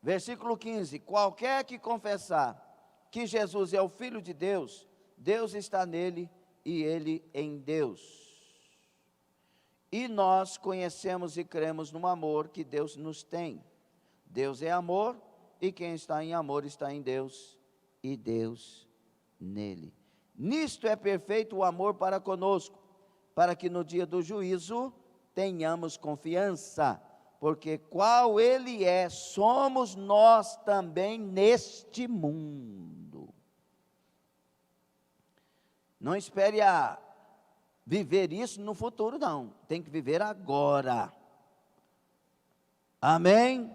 A: versículo 15, qualquer que confessar que Jesus é o Filho de Deus, Deus está nele e ele em Deus. E nós conhecemos e cremos no amor que Deus nos tem. Deus é amor, e quem está em amor está em Deus, e Deus nele. Nisto é perfeito o amor para conosco, para que no dia do juízo tenhamos confiança, porque qual ele é, somos nós também neste mundo. Não espere a viver isso no futuro, não. Tem que viver agora. Amém?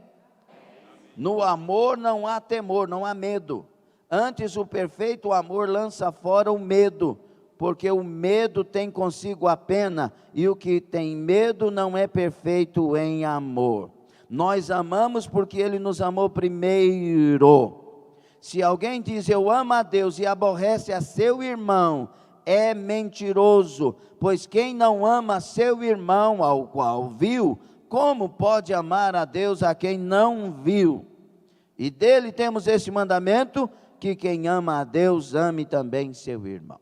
A: No amor não há temor, não há medo. Antes o perfeito amor lança fora o medo, porque o medo tem consigo a pena, e o que tem medo não é perfeito em amor. Nós amamos porque ele nos amou primeiro. Se alguém diz eu amo a Deus e aborrece a seu irmão, é mentiroso, pois quem não ama seu irmão ao qual viu, como pode amar a Deus a quem não viu? E dele temos esse mandamento, que quem ama a Deus, ame também seu irmão.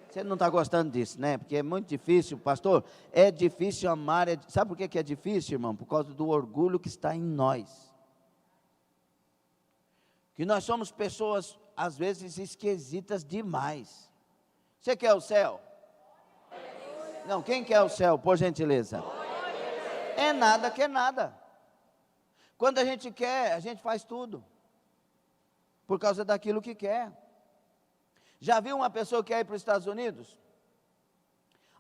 A: Você não está gostando disso, né? Porque é muito difícil, pastor, é difícil amar, sabe por que é difícil, irmão? Por causa do orgulho que está em nós. Que nós somos pessoas, às vezes, esquisitas demais. Você quer o céu? Não, quem quer o céu, por gentileza? É nada que é nada. Quando a gente quer, a gente faz tudo. Por causa daquilo que quer. Já viu uma pessoa que quer ir para os Estados Unidos?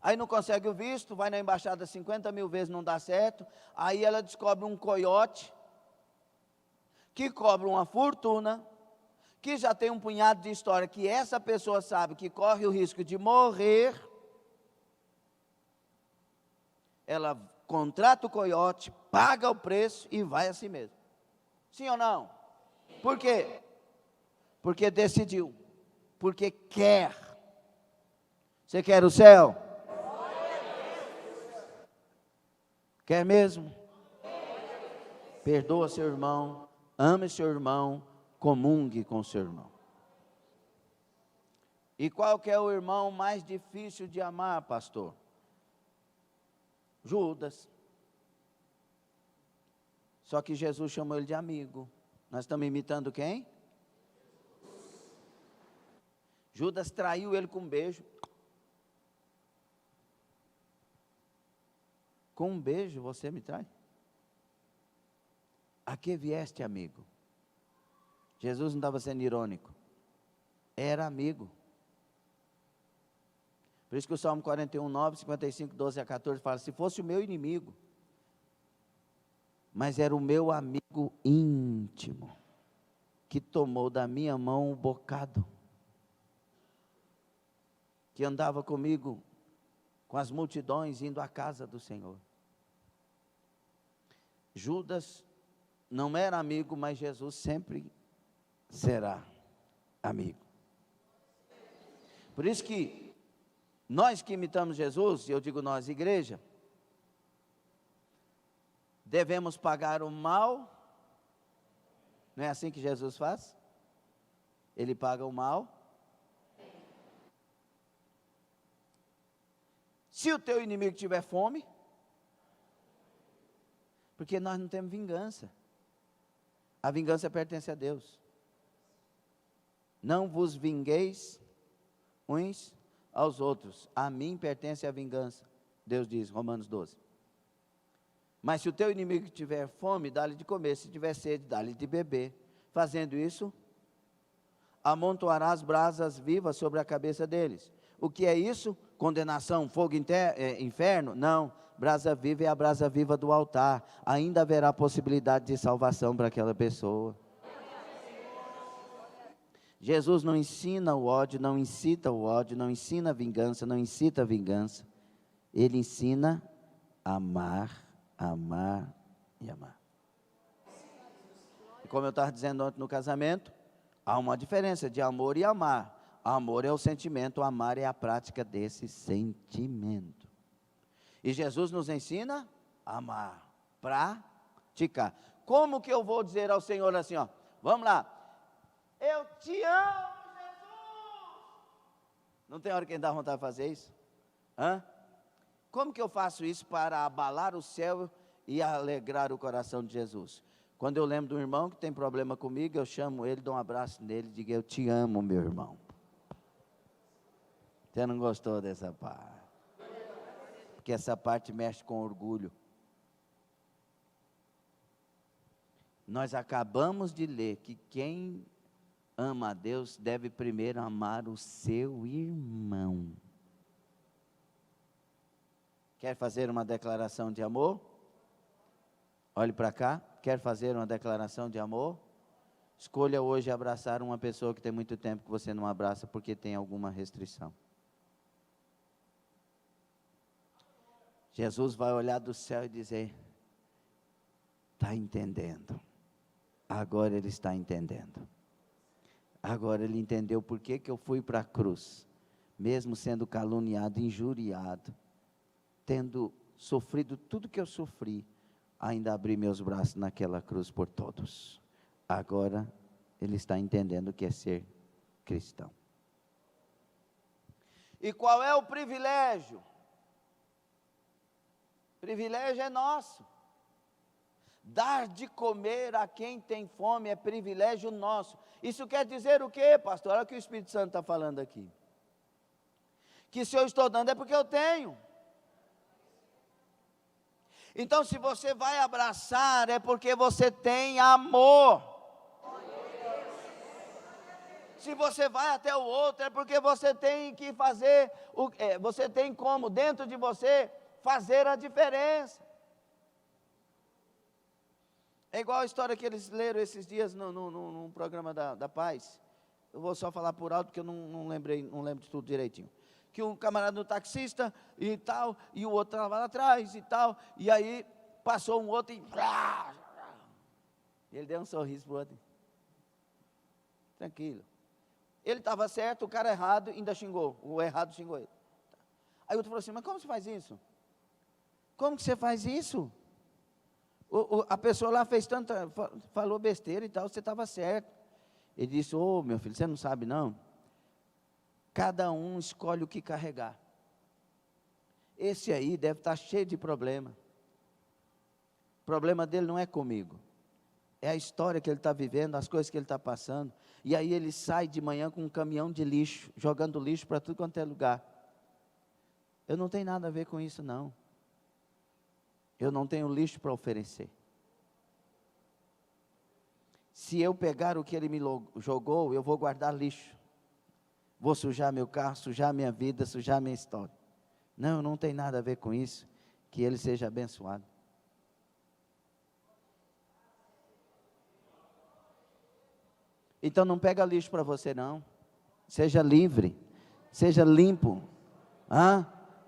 A: Aí não consegue o visto, vai na embaixada 50 mil vezes, não dá certo. Aí ela descobre um coiote, que cobra uma fortuna, que já tem um punhado de história, que essa pessoa sabe que corre o risco de morrer. Ela contrata o coiote, paga o preço e vai assim mesmo. Sim ou não? Por quê? Porque decidiu. Porque quer. Você quer o céu? Quer mesmo? Perdoa seu irmão, ame seu irmão, comungue com seu irmão. E qual que é o irmão mais difícil de amar, pastor? Judas. Só que Jesus chamou ele de amigo. Nós estamos imitando quem? Judas traiu ele com um beijo. Com um beijo você me trai? A que vieste, amigo? Jesus não estava sendo irônico. Era amigo. Por isso que o Salmo 41, 9, 55, 12 a 14 fala, se fosse o meu inimigo, mas era o meu amigo íntimo, que tomou da minha mão um bocado, que andava comigo com as multidões indo à casa do Senhor. Judas não era amigo, mas Jesus sempre será. amigo. Por isso que nós que imitamos Jesus, e eu digo nós, igreja, devemos pagar o mal. Não é assim que Jesus faz? Ele paga o mal. Se o teu inimigo tiver fome, porque nós não temos vingança. A vingança pertence a Deus. Não vos vingueis uns aos outros. A mim pertence a vingança. Deus diz, Romanos 12. Mas se o teu inimigo tiver fome, dá-lhe de comer. Se tiver sede, dá-lhe de beber. Fazendo isso, amontoarás brasas vivas sobre a cabeça deles. O que é isso? Condenação, fogo, inferno? Não. Brasa viva é a brasa viva do altar. Ainda haverá possibilidade de salvação para aquela pessoa. Jesus não ensina o ódio, não incita o ódio, não ensina a vingança, não incita a vingança. Ele ensina a amar, amar e amar. E como eu estava dizendo ontem no casamento, há uma diferença de amor e amar. Amor é o sentimento, amar é a prática desse sentimento. E Jesus nos ensina a amar, praticar. Como que eu vou dizer ao Senhor assim, ó, vamos lá, eu te amo, Jesus. Não tem hora que dá vontade de fazer isso? Como que eu faço isso para abalar o céu e alegrar o coração de Jesus? Quando eu lembro do irmão que tem problema comigo, eu chamo ele, dou um abraço nele e digo, eu te amo, meu irmão. Você não gostou dessa parte? Porque essa parte mexe com orgulho. Nós acabamos de ler que quem ama a Deus deve primeiro amar o seu irmão. Quer fazer uma declaração de amor? Olhe para cá. Quer fazer uma declaração de amor? Escolha hoje abraçar uma pessoa que tem muito tempo que você não abraça porque tem alguma restrição. Jesus vai olhar do céu e dizer, está entendendo. Agora ele está entendendo. Agora ele entendeu por que eu fui para a cruz. Mesmo sendo caluniado, injuriado, tendo sofrido tudo que eu sofri, ainda abri meus braços naquela cruz por todos. Agora ele está entendendo o que é ser cristão. E qual é o privilégio? O privilégio é nosso. Dar de comer a quem tem fome é privilégio nosso. Isso quer dizer o quê, pastor? Olha o que o Espírito Santo está falando aqui. Que se eu estou dando é porque eu tenho. Então se você vai abraçar é porque você tem amor. Se você vai até o outro é porque você tem que fazer, você tem como dentro de você fazer a diferença. É igual a história que eles leram esses dias no programa da Paz. Eu vou só falar por alto porque eu não lembro de tudo direitinho. Que um camarada do taxista e tal, e o outro estava lá atrás e tal, e aí passou um outro e ele deu um sorriso para o outro. Tranquilo. Ele estava certo, o cara errado ainda xingou, o errado xingou ele. Aí o outro falou assim, mas como você faz isso? Como que você faz isso? A pessoa lá fez tanta, falou besteira e tal, você estava certo. Ele disse, meu filho, você não sabe não? Cada um escolhe o que carregar. Esse aí deve estar cheio de problema. O problema dele não é comigo. É a história que ele está vivendo, as coisas que ele está passando. E aí ele sai de manhã com um caminhão de lixo, jogando lixo para tudo quanto é lugar. Eu não tenho nada a ver com isso não. Eu não tenho lixo para oferecer. Se eu pegar o que ele me jogou, eu vou guardar lixo. Vou sujar meu carro, sujar minha vida, sujar minha história. Não, não tem nada a ver com isso. Que ele seja abençoado. Então não pega lixo para você não. Seja livre. Seja limpo.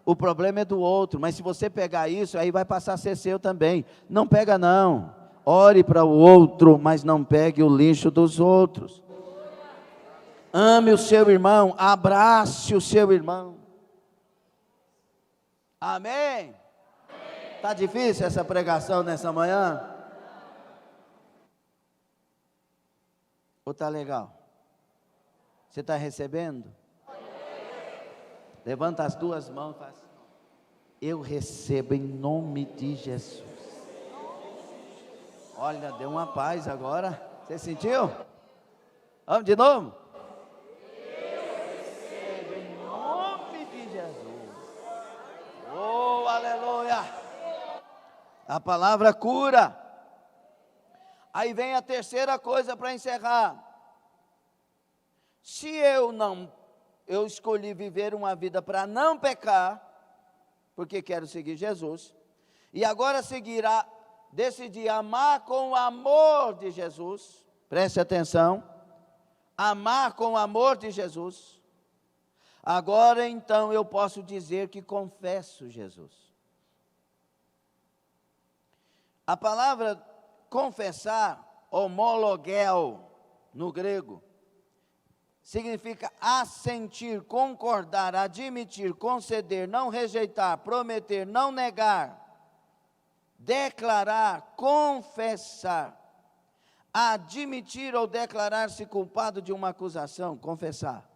A: O problema é do outro, mas se você pegar isso, aí vai passar a ser seu também. Não pega não. Ore para o outro, mas não pegue o lixo dos outros. ame o seu irmão, abrace o seu irmão. Amém? Está difícil essa pregação nessa manhã? Ou está legal? Você está recebendo? Levanta as duas mãos e faz assim: eu recebo em nome de Jesus. Olha, deu uma paz agora. Você sentiu? Vamos de novo? Eu recebo em nome de Jesus. Oh, aleluia. A palavra cura. Aí vem a terceira coisa para encerrar. Se eu escolhi viver uma vida para não pecar, porque quero seguir Jesus, e agora decidi amar com o amor de Jesus, preste atenção, amar com o amor de Jesus, agora então eu posso dizer que confesso Jesus. A palavra confessar, homologel, no grego, significa assentir, concordar, admitir, conceder, não rejeitar, prometer, não negar, declarar, confessar, admitir ou declarar-se culpado de uma acusação, confessar,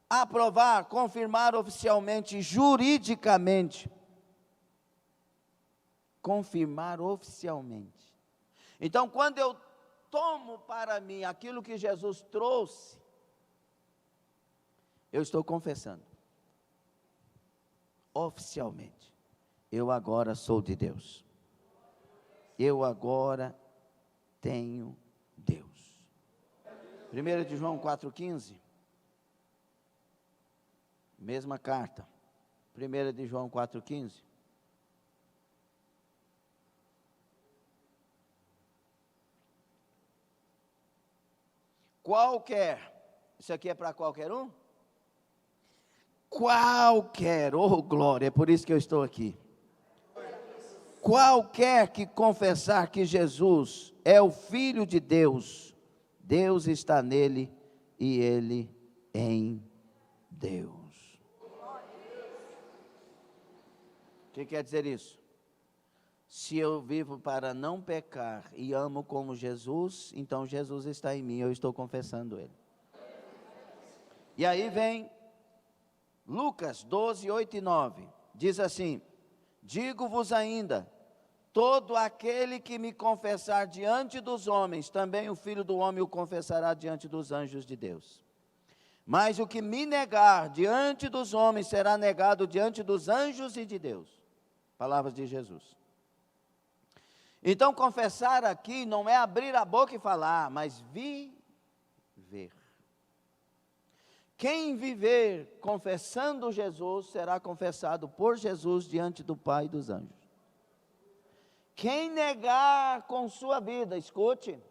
A: aprovar, confirmar oficialmente, juridicamente, confirmar oficialmente. Então, quando eu tomo para mim aquilo que Jesus trouxe, eu estou confessando, oficialmente, eu agora sou de Deus, eu agora tenho Deus. 1 de João 4,15, mesma carta, 1 de João 4,15, qualquer, isso aqui é para qualquer um? Qualquer, oh glória, é por isso que eu estou aqui. Qualquer que confessar que Jesus é o Filho de Deus, Deus está nele e ele em Deus. O que quer dizer isso? Se eu vivo para não pecar e amo como Jesus, então Jesus está em mim, eu estou confessando ele. E aí vem Lucas 12, 8 e 9, diz assim: digo-vos ainda, todo aquele que me confessar diante dos homens, também o Filho do Homem o confessará diante dos anjos de Deus. Mas o que me negar diante dos homens, será negado diante dos anjos e de Deus. Palavras de Jesus. Então, confessar aqui não é abrir a boca e falar, mas viver. Quem viver confessando Jesus, será confessado por Jesus diante do Pai e dos anjos. Quem negar com sua vida, escute,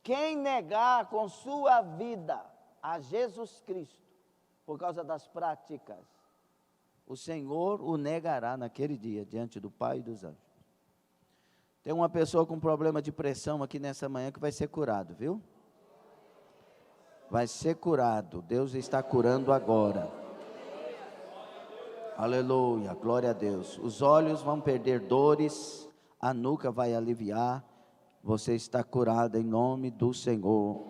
A: quem negar com sua vida a Jesus Cristo, por causa das práticas, o Senhor o negará naquele dia, diante do Pai e dos anjos. Tem uma pessoa com problema de pressão aqui nessa manhã que vai ser curado, viu? Vai ser curado, Deus está curando agora. Aleluia, glória a Deus. Os olhos vão perder dores, a nuca vai aliviar, você está curado em nome do Senhor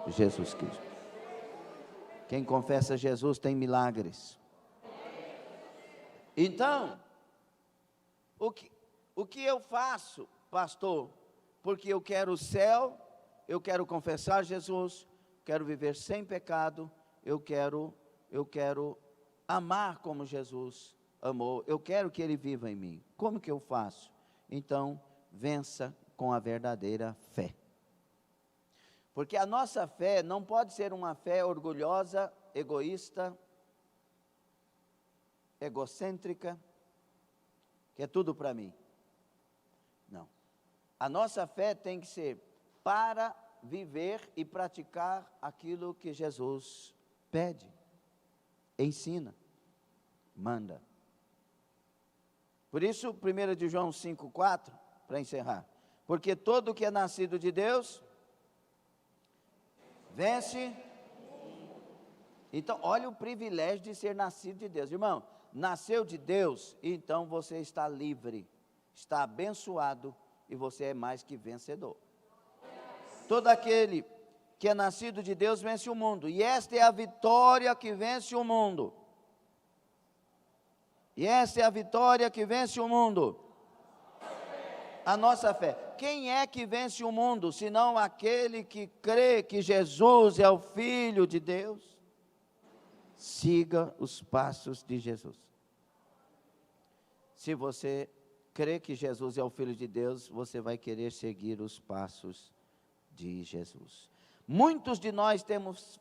A: Jesus Cristo. Quem confessa Jesus tem milagres. Então, o que eu faço, pastor? Porque eu quero o céu, eu quero confessar Jesus, quero viver sem pecado, eu quero amar como Jesus amou, eu quero que Ele viva em mim. Como que eu faço? Então, vença com a verdadeira fé. Porque a nossa fé não pode ser uma fé orgulhosa, egoísta, egocêntrica, que é tudo para mim. Não. A nossa fé tem que ser para viver e praticar aquilo que Jesus pede, ensina, manda. Por isso, 1 de João 5,4, para encerrar. Porque todo que é nascido de Deus, vence Então, olha o privilégio de ser nascido de Deus. Irmão, nasceu de Deus, então você está livre, está abençoado e você é mais que vencedor. Todo aquele que é nascido de Deus vence o mundo. E esta é a vitória que vence o mundo. E esta é a vitória que vence o mundo. A nossa fé. Quem é que vence o mundo, senão aquele que crê que Jesus é o Filho de Deus? Siga os passos de Jesus. Se você crê que Jesus é o Filho de Deus, você vai querer seguir os passos de Jesus. Muitos de nós temos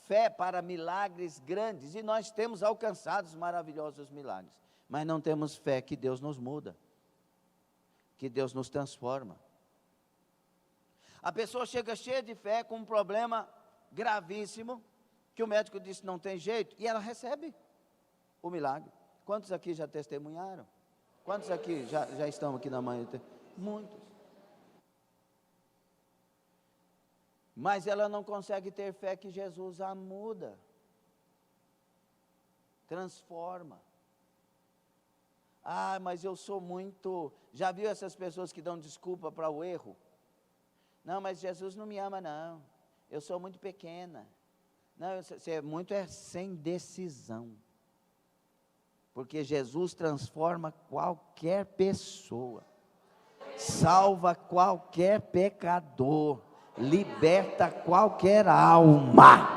A: fé para milagres grandes, e nós temos alcançado maravilhosos milagres, mas não temos fé que Deus nos muda, que Deus nos transforma. A pessoa chega cheia de fé com um problema gravíssimo, que o médico disse não tem jeito, e ela recebe o milagre. Quantos aqui já testemunharam? Quantos aqui já estão aqui na manhã? Muitos. Mas ela não consegue ter fé que Jesus a muda, transforma. Ah, mas eu sou muito... Já viu essas pessoas que dão desculpa para o erro? Não, mas Jesus não me ama não, eu sou muito pequena. Não, você é muito sem decisão. Porque Jesus transforma qualquer pessoa, salva qualquer pecador, liberta qualquer alma.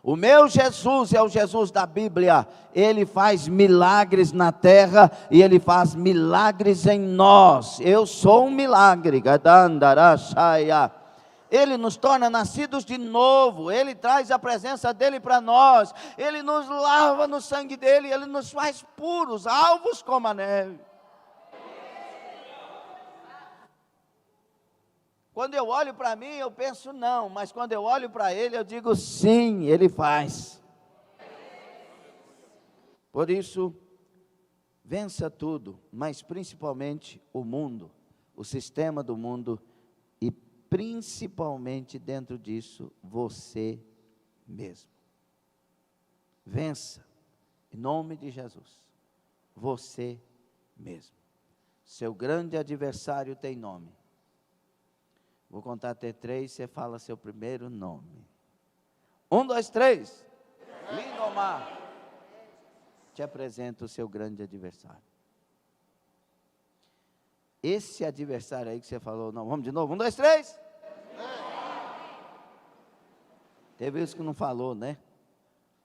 A: O meu Jesus é o Jesus da Bíblia. Ele faz milagres na terra e Ele faz milagres em nós. Eu sou um milagre. Ele nos torna nascidos de novo, Ele traz a presença dEle para nós, Ele nos lava no sangue dEle, Ele nos faz puros, alvos como a neve. Quando eu olho para mim, eu penso não, mas quando eu olho para Ele, eu digo sim, Ele faz. Por isso, vença tudo, mas principalmente o mundo, o sistema do mundo, e principalmente dentro disso, você mesmo. Vença, em nome de Jesus, você mesmo. Seu grande adversário tem nome. Vou contar até 3, você fala seu primeiro nome. 1, 2, 3. Lindomar. Te apresento o seu grande adversário. Esse adversário aí que você falou, não, vamos de novo, 1, 2, 3. Teve isso que não falou, né?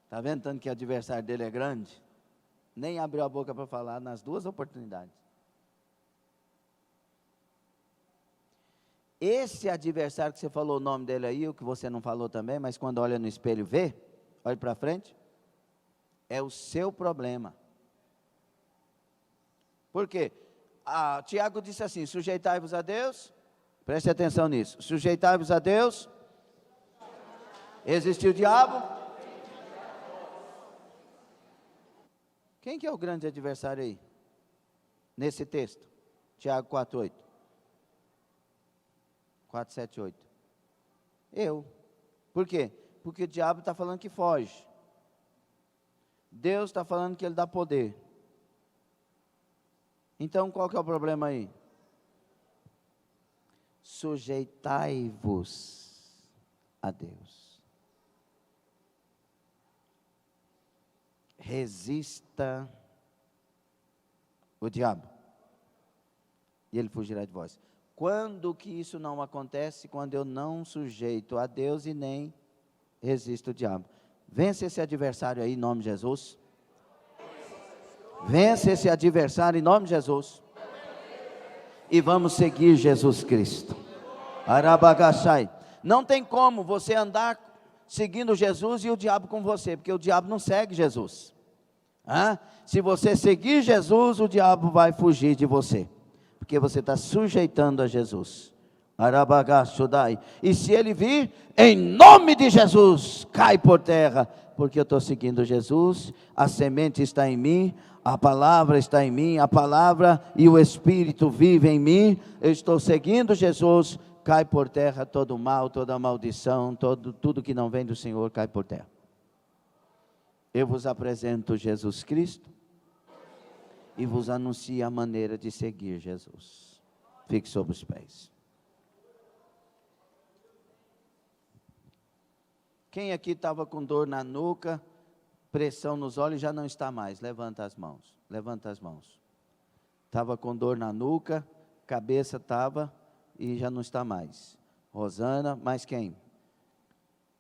A: Está vendo tanto que o adversário dele é grande? Nem abriu a boca para falar nas 2 oportunidades. Esse adversário que você falou o nome dele aí, o que você não falou também, mas quando olha no espelho vê, olha para frente, é o seu problema. Por quê? Tiago disse assim, sujeitai-vos a Deus, preste atenção nisso, sujeitai-vos a Deus, existiu o diabo. Quem que é o grande adversário aí? Nesse texto, Tiago 4:8. 4, 7, 8. Eu. Por quê? Porque o diabo está falando que foge. Deus está falando que Ele dá poder. Então, qual que é o problema aí? Sujeitai-vos a Deus. Resista o diabo, e ele fugirá de vós. Quando que isso não acontece? Quando eu não sujeito a Deus e nem resisto o diabo. Vence esse adversário aí em nome de Jesus. Vence esse adversário em nome de Jesus. E vamos seguir Jesus Cristo. Arabagachai. Não tem como você andar seguindo Jesus e o diabo com você, porque o diabo não segue Jesus. Se você seguir Jesus, o diabo vai fugir de você, porque você está sujeitando a Jesus. Arabagachudai. E se ele vir, em nome de Jesus, cai por terra, porque eu estou seguindo Jesus, a semente está em mim, a palavra a palavra e o Espírito vive em mim, eu estou seguindo Jesus, cai por terra todo mal, toda maldição, tudo que não vem do Senhor cai por terra. Eu vos apresento Jesus Cristo e vos anuncio a maneira de seguir Jesus. Fique sobre os pés. Quem aqui estava com dor na nuca, pressão nos olhos, já não está mais? Levanta as mãos, levanta as mãos. Estava com dor na nuca, cabeça estava e já não está mais. Rosana, mais quem?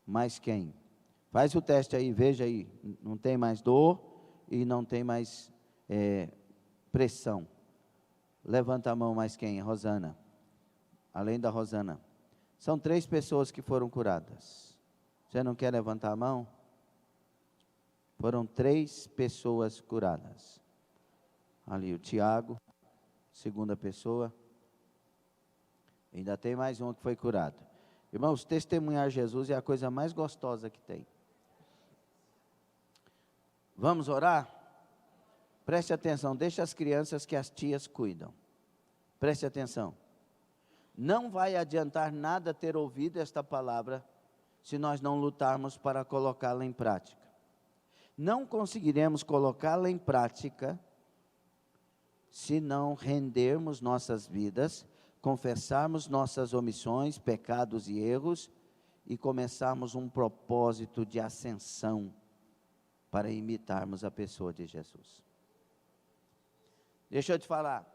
A: Mais quem? Faz o teste aí, veja aí, não tem mais dor e não tem mais pressão. Levanta a mão, mais quem? Rosana. Além da Rosana. São 3 pessoas que foram curadas. Você não quer levantar a mão? Foram 3 pessoas curadas. Ali o Tiago, segunda pessoa. Ainda tem mais um que foi curado. Irmãos, testemunhar Jesus é a coisa mais gostosa que tem. Vamos orar? Preste atenção, deixa as crianças que as tias cuidam. Preste atenção. Não vai adiantar nada ter ouvido esta palavra se nós não lutarmos para colocá-la em prática. Não conseguiremos colocá-la em prática se não rendermos nossas vidas, confessarmos nossas omissões, pecados e erros e começarmos um propósito de ascensão para imitarmos a pessoa de Jesus. Deixa eu te falar,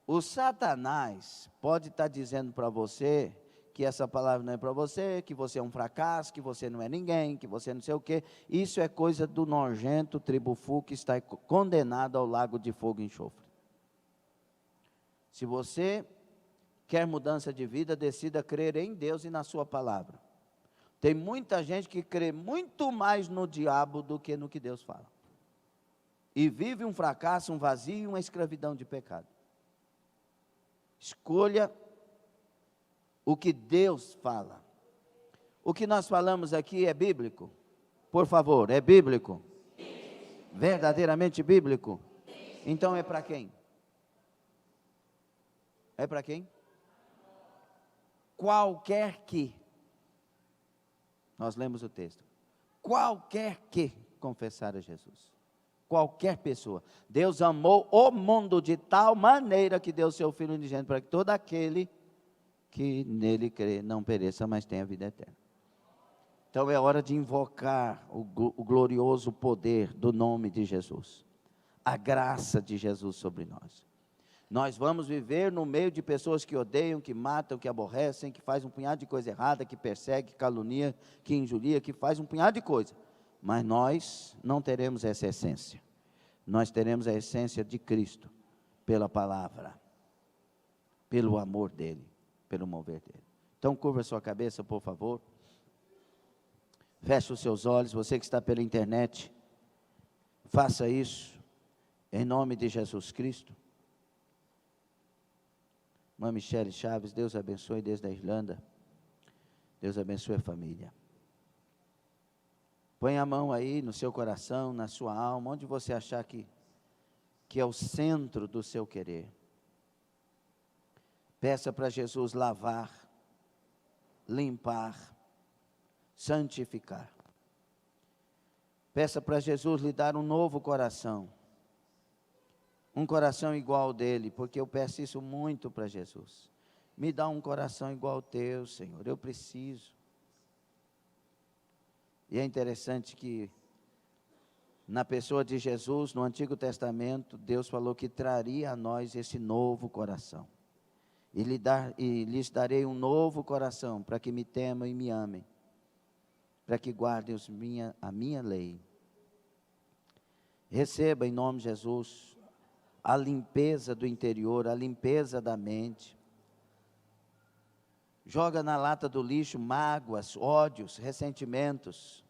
A: o Satanás pode estar dizendo para você que essa palavra não é para você, que você é um fracasso, que você não é ninguém, que você não sei o quê. Isso é coisa do nojento tribufu que está condenado ao lago de fogo e enxofre. Se você quer mudança de vida, decida crer em Deus e na sua palavra. Tem muita gente que crê muito mais no diabo do que no que Deus fala. E vive um fracasso, um vazio e uma escravidão de pecado. Escolha o que Deus fala. O que nós falamos aqui é bíblico? Por favor, é bíblico? Verdadeiramente bíblico? Então é para quem? É para quem? Qualquer que. Nós lemos o texto. Qualquer que confessar a Jesus. Qualquer pessoa. Deus amou o mundo de tal maneira que deu seu Filho unigênito para que todo aquele que nele crê não pereça, mas tenha vida eterna. Então é hora de invocar o glorioso poder do nome de Jesus. A graça de Jesus sobre nós. Nós vamos viver no meio de pessoas que odeiam, que matam, que aborrecem, que fazem um punhado de coisa errada, que persegue, que calunia, que injuria, que faz um punhado de coisa. Mas nós não teremos essa essência. Nós teremos a essência de Cristo, pela palavra, pelo amor dEle, pelo mover dEle. Então curva a sua cabeça, por favor. Feche os seus olhos, você que está pela internet, faça isso, em nome de Jesus Cristo. Irmã Michele Chaves, Deus abençoe desde a Irlanda. Deus abençoe a família. Põe a mão aí no seu coração, na sua alma, onde você achar que é o centro do seu querer. Peça para Jesus lavar, limpar, santificar. Peça para Jesus lhe dar um novo coração. Um coração igual ao dele, porque eu peço isso muito para Jesus. Me dá um coração igual ao teu, Senhor, eu preciso. E é interessante que, na pessoa de Jesus, no Antigo Testamento, Deus falou que traria a nós esse novo coração. E lhes darei um novo coração, para que me temam e me amem, para que guardem a minha lei. Receba em nome de Jesus a limpeza do interior, a limpeza da mente. Joga na lata do lixo mágoas, ódios, ressentimentos.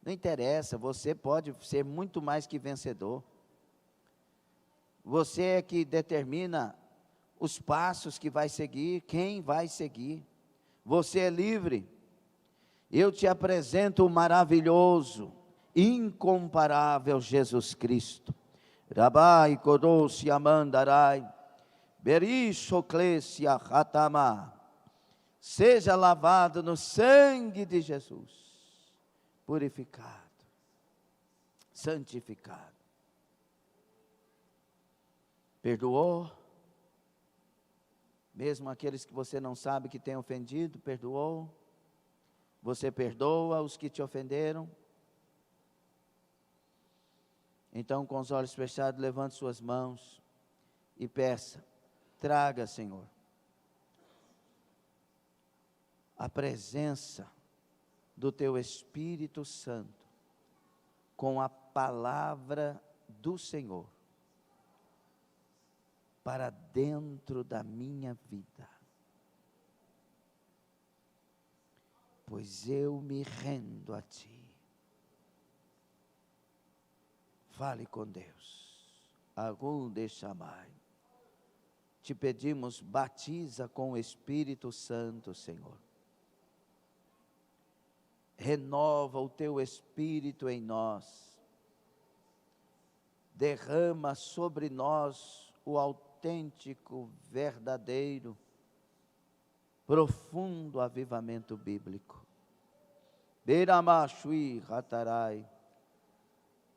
A: Não interessa, você pode ser muito mais que vencedor. Você é que determina os passos que vai seguir, quem vai seguir. Você é livre. Eu te apresento o maravilhoso, incomparável Jesus Cristo. Rabai Kodoshi Amandarai. Berishoclesia Hatama. Seja lavado no sangue de Jesus, purificado, santificado. Perdoou, mesmo aqueles que você não sabe que tem ofendido, perdoou. Você perdoa os que te ofenderam. Então, com os olhos fechados, levante suas mãos e peça: traga, Senhor, a presença do Teu Espírito Santo com a palavra do Senhor para dentro da minha vida, pois eu me rendo a Ti. Fale com Deus. Agunde chamai. Te pedimos, batiza com o Espírito Santo, Senhor. Renova o Teu Espírito em nós. Derrama sobre nós o autêntico, verdadeiro, profundo avivamento bíblico. Beramashui Ratarai.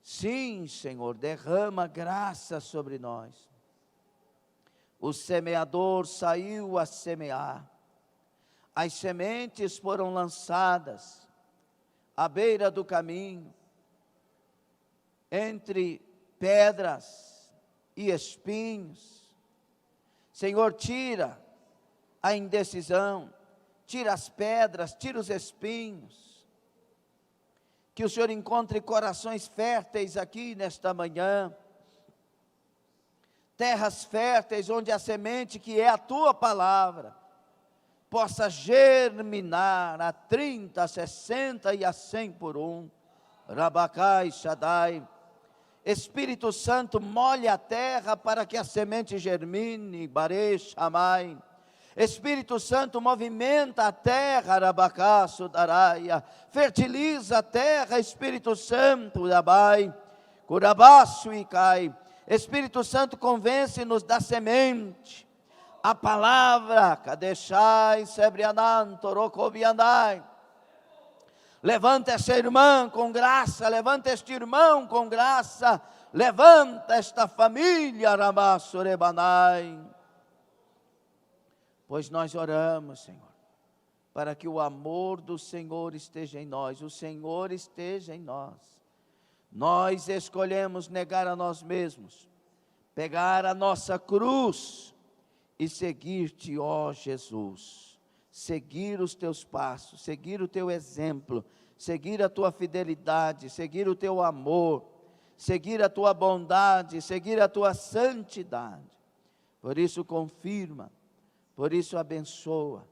A: Sim, Senhor, derrama graça sobre nós. O semeador saiu a semear. As sementes foram lançadas à beira do caminho, entre pedras e espinhos. Senhor, tira a indecisão, tira as pedras, tira os espinhos. Que o Senhor encontre corações férteis aqui nesta manhã. Terras férteis onde a semente que é a Tua palavra possa germinar a 30, a 60 e a 100 por um. Rabacai Shaddai. Espírito Santo, molhe a terra para que a semente germine. Barei Shamai. Espírito Santo, movimenta a terra. Rabacá Sudaraia. Fertiliza a terra, Espírito Santo. Rabai. Curabaço e cai. Espírito Santo, convence-nos da semente, a palavra, Kadeshai, Sebrianan, Torocobiandai. Levanta essa irmã com graça, levanta este irmão com graça, levanta esta família, Ramassurebanai. Pois nós oramos, Senhor, para que o amor do Senhor esteja em nós, o Senhor esteja em nós. Nós escolhemos negar a nós mesmos, pegar a nossa cruz e seguir-te, ó Jesus. Seguir os teus passos, seguir o teu exemplo, seguir a tua fidelidade, seguir o teu amor, seguir a tua bondade, seguir a tua santidade. Por isso confirma, por isso abençoa,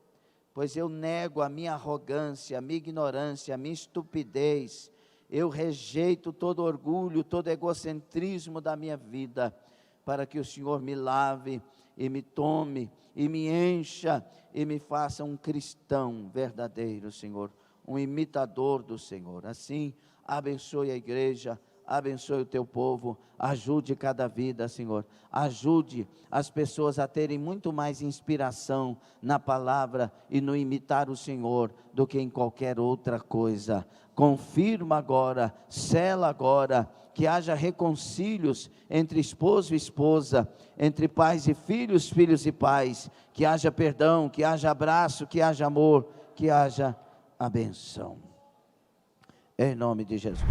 A: pois eu nego a minha arrogância, a minha ignorância, a minha estupidez. Eu rejeito todo orgulho, todo egocentrismo da minha vida, para que o Senhor me lave e me tome e me encha e me faça um cristão verdadeiro, Senhor, um imitador do Senhor. Assim, abençoe a igreja, abençoe o teu povo, ajude cada vida, Senhor, ajude as pessoas a terem muito mais inspiração na palavra e no imitar o Senhor do que em qualquer outra coisa. Confirma agora, sela agora, que haja reconcílios entre esposo e esposa, entre pais e filhos, filhos e pais, que haja perdão, que haja abraço, que haja amor, que haja a benção. Em nome de Jesus.